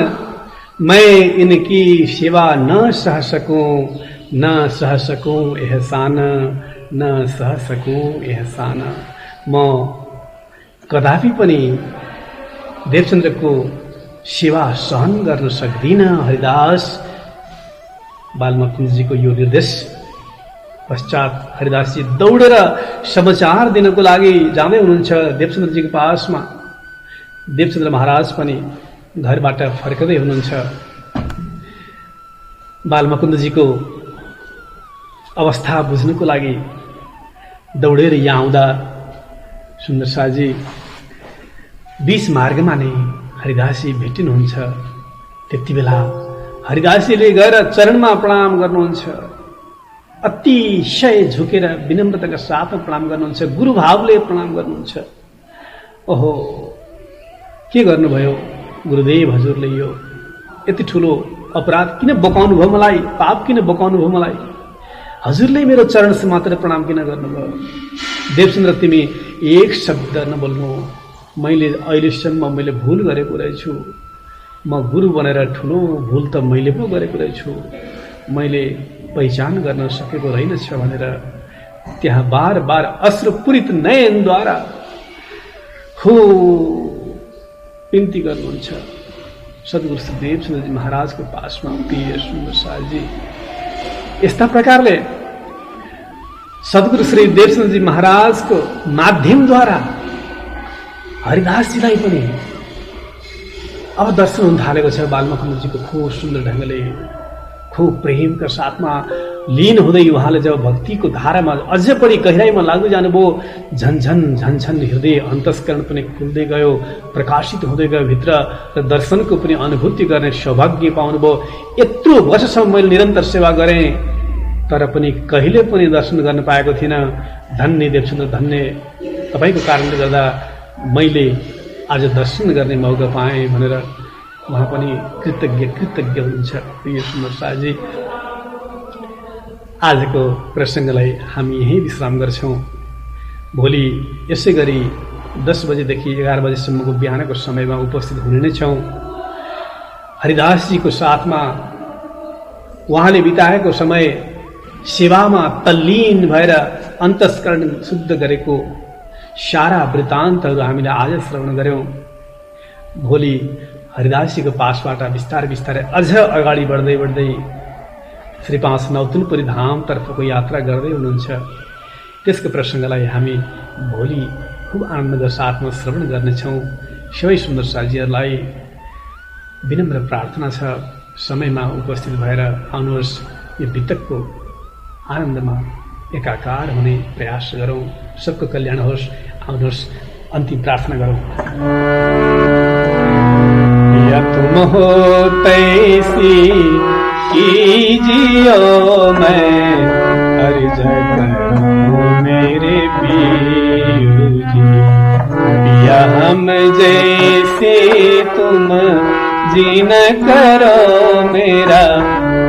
मैं इनकी सेवा न सह सकूं एहसान, न सह सकूं एहसान। म कदापि पनि देवचन्द्रको सेवा सहन गर्न सक्दिन। हरिदास बालमुकुन्दजीको यो निर्देश पश्चात हरिदासजी दौडेर समाचार दिनको लागि जाँदै हुनुहुन्छ देवचन्द्रजीको पासमा। देवचन्द्र महाराज पनि घरबाट फर्कदै हुनुहुन्छ। बालमुकुन्दजीको अवस्था बुझ्नको लागि दौडेर यहाँ आउँदा सुन्दर शाहजी बीच मार्गमा नै हरिदासजी भेटिनुहुन्छ। त्यति बेला हरिदासजीले गएर चरणमा प्रणाम गर्नुहुन्छ। अतिशय झुकेर विनम्रताका साथमा प्रणाम गर्नुहुन्छ। गुरुभावले प्रणाम गर्नुहुन्छ। ओहो, के गर्नुभयो गुरुदेव हजुरले? यो यति ठुलो अपराध किन बोकाउनु भयो मलाई? पाप किन बोकाउनु भयो मलाई? हजुरले मेरो चरण से मात्र प्रणाम किन गर्नुभयो? देवचन्द्र, तिमी एक शब्द नबोल्नु। मैले अहिलेसम्म मैले भूल गरेको रहेछु। म गुरु बनेर ठुलो भूल त मैले पो गरेको रहेछु। मैले पहिचान गर्न सकेको रहेनछ भनेर त्यहाँ बार बार अश्रुपूरित नयनद्वारा विन्ती गर्नुहुन्छ। सद्गुरु श्री देवचन्द्रजी महाराजको पासमा प्रिय सुन्दर शाहजी यस्ता प्रकारले सद्गुरु श्री देवचन्द्रजी महाराजको माध्यमद्वारा हरिदासजीलाई पनि अब दर्शन हुन थालेको छ। बालमुकुन्दजीको खूब सुन्दर ढङ्गले खूब प्रेमका साथमा लीन हुँदै उहाँले जब भक्तिको धारामा अझ पनि गहिराइमा लाग्दै जानुभयो, झन्झन झन्झन हृदय अन्तस्करण पनि खुल्दै गयो, प्रकाशित हुँदै गयो भित्र र दर्शनको पनि अनुभूति गर्ने सौभाग्य पाउनुभयो। यत्रो वर्षसम्म मैले निरन्तर सेवा गरेँ तर पनि कहिले पनि दर्शन गर्न पाएको थिइनँ। धन्य देवचन्द्र, धन्य तपाईँको कारणले गर्दा मैले आज दर्शन गर्ने मौका पाएँ भनेर उहाँ पनि कृतज्ञ हुनुहुन्छ। प्रिय सुन्दर शाहजी, आजको प्रसङ्गलाई हामी यहीँ विश्राम गर्छौँ। भोलि यसै गरी 10 बजेदेखि 11 बजेसम्मको बिहानको समयमा उपस्थित हुने नै छौँ। हरिदासजीको साथमा उहाँले बिताएको समय सेवामा तल्लीन भएर अन्तस्करण शुद्ध गरेको सारा वृत्तान्तहरू हामीले आज श्रवण गर्यौँ। भोलि हरिदासजीको पासबाट बिस्तारै बिस्तारै अझ अगाडि बढ्दै बढ्दै श्री 5 नौतनपुरी धामतर्फको यात्रा गर्दै हुनुहुन्छ। त्यसको प्रसङ्गलाई हामी भोलि खुब आनन्दका साथमा श्रवण गर्नेछौँ। सबै सुन्दर साथीहरूलाई विनम्र प्रार्थना छ, समयमा उपस्थित भएर आउनुहोस्। यो बितकको आनन्दमा एकाकार हुने प्रयास गरौँ। सबको कल्याण होस्। आउनुहोस्, अन्तिम प्रार्थना गरौँ। या तुम हो तैसी कीजियो मैं हर जगह मेरे पीरू जी। या हम जैसे तुम जी न करो मेरा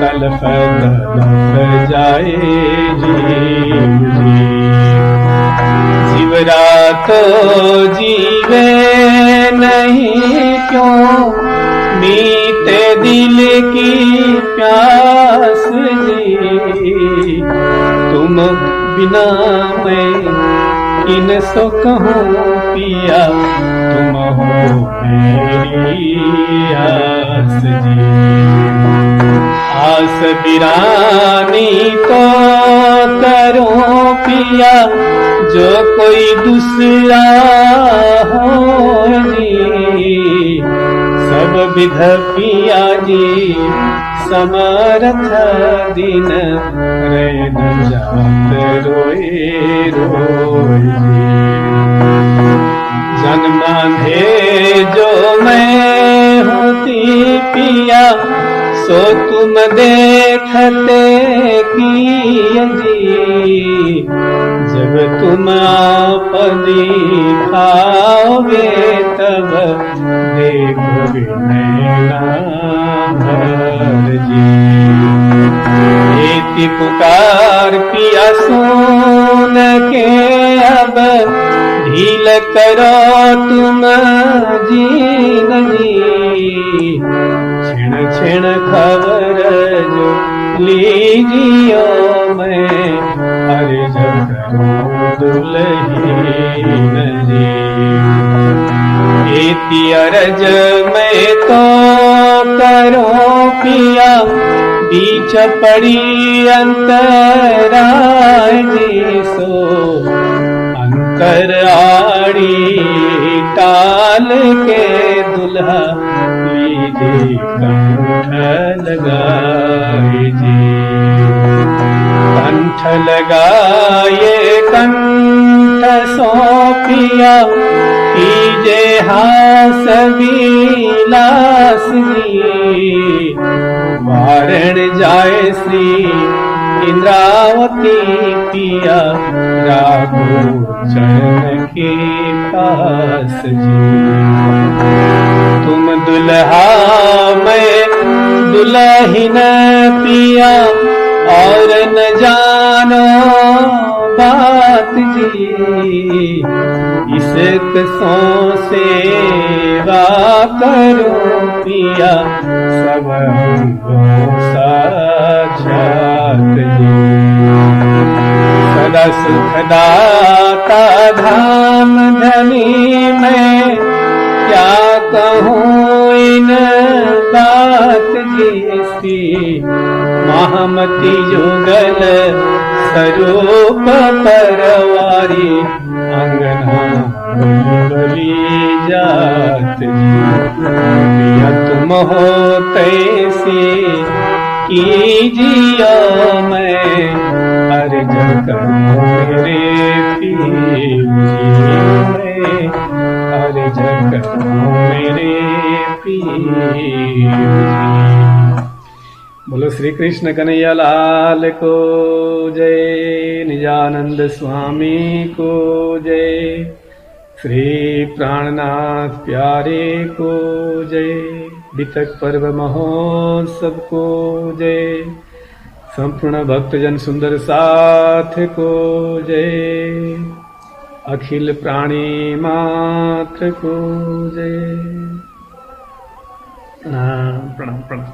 तलफ तलफ जाए जीव जी। जीवरा तो जीवे नहीं क्यों मीते दिल की प्यास जी। तुम बिना मैं किन सो कहूँ पिया, तुम हो मेरी आस जी। आस बिरानी तो करो पिया, जो कोई दूसरा हो जी। सब सब विध पिया जी समरथ दिन रे न जात रोए रोए जन बांधे जो मैं होती पिया सो तुम देखते किए जी जब तुम आप दिखाओगे तब देखोगे नैना भर जी एति पुकार पिया सुन के अब ढील करो तुम जीन जी छिण छिण खबर जो लीजियो मैं हरे जग दुल्हीन जी एति अरज मैं तो करो पिया बीच पड़ी अंतराय जी सो अंतर आड़ी टाल के दुल्हा लीजिए कंठ लगाए जी कंठ लगाए कंठ सौंपिया कीजे हास विलास जी वारण जाए श्री इंद्रावती पिया राघो चरण के पास जी तुम दुल्हा मैं दुल्हिन पिया और न जानो बात जी इसक सो सेवा करो पिया सब साक्षात जी सदा सुखदाता धाम धनी मैं क्या कहूँ इन बात जी महामती जुगल स्वरूप परवारी अंगना बली जात जी तुम हो तैसी कीजियो मैं अर्ज करूं मेरे पीर जी अर्ज करूं मेरे पीर जी बोलो श्री कृष्ण कन्हैया लाल को जय निजानंद स्वामी को जय श्री प्राणनाथ प्यारे को जय वितक पर्व महोत्सव को जय संपूर्ण भक्तजन सुंदर साथ को जय अखिल प्राणी मात्र को जय प्रणाम प्रणाम प्रणाम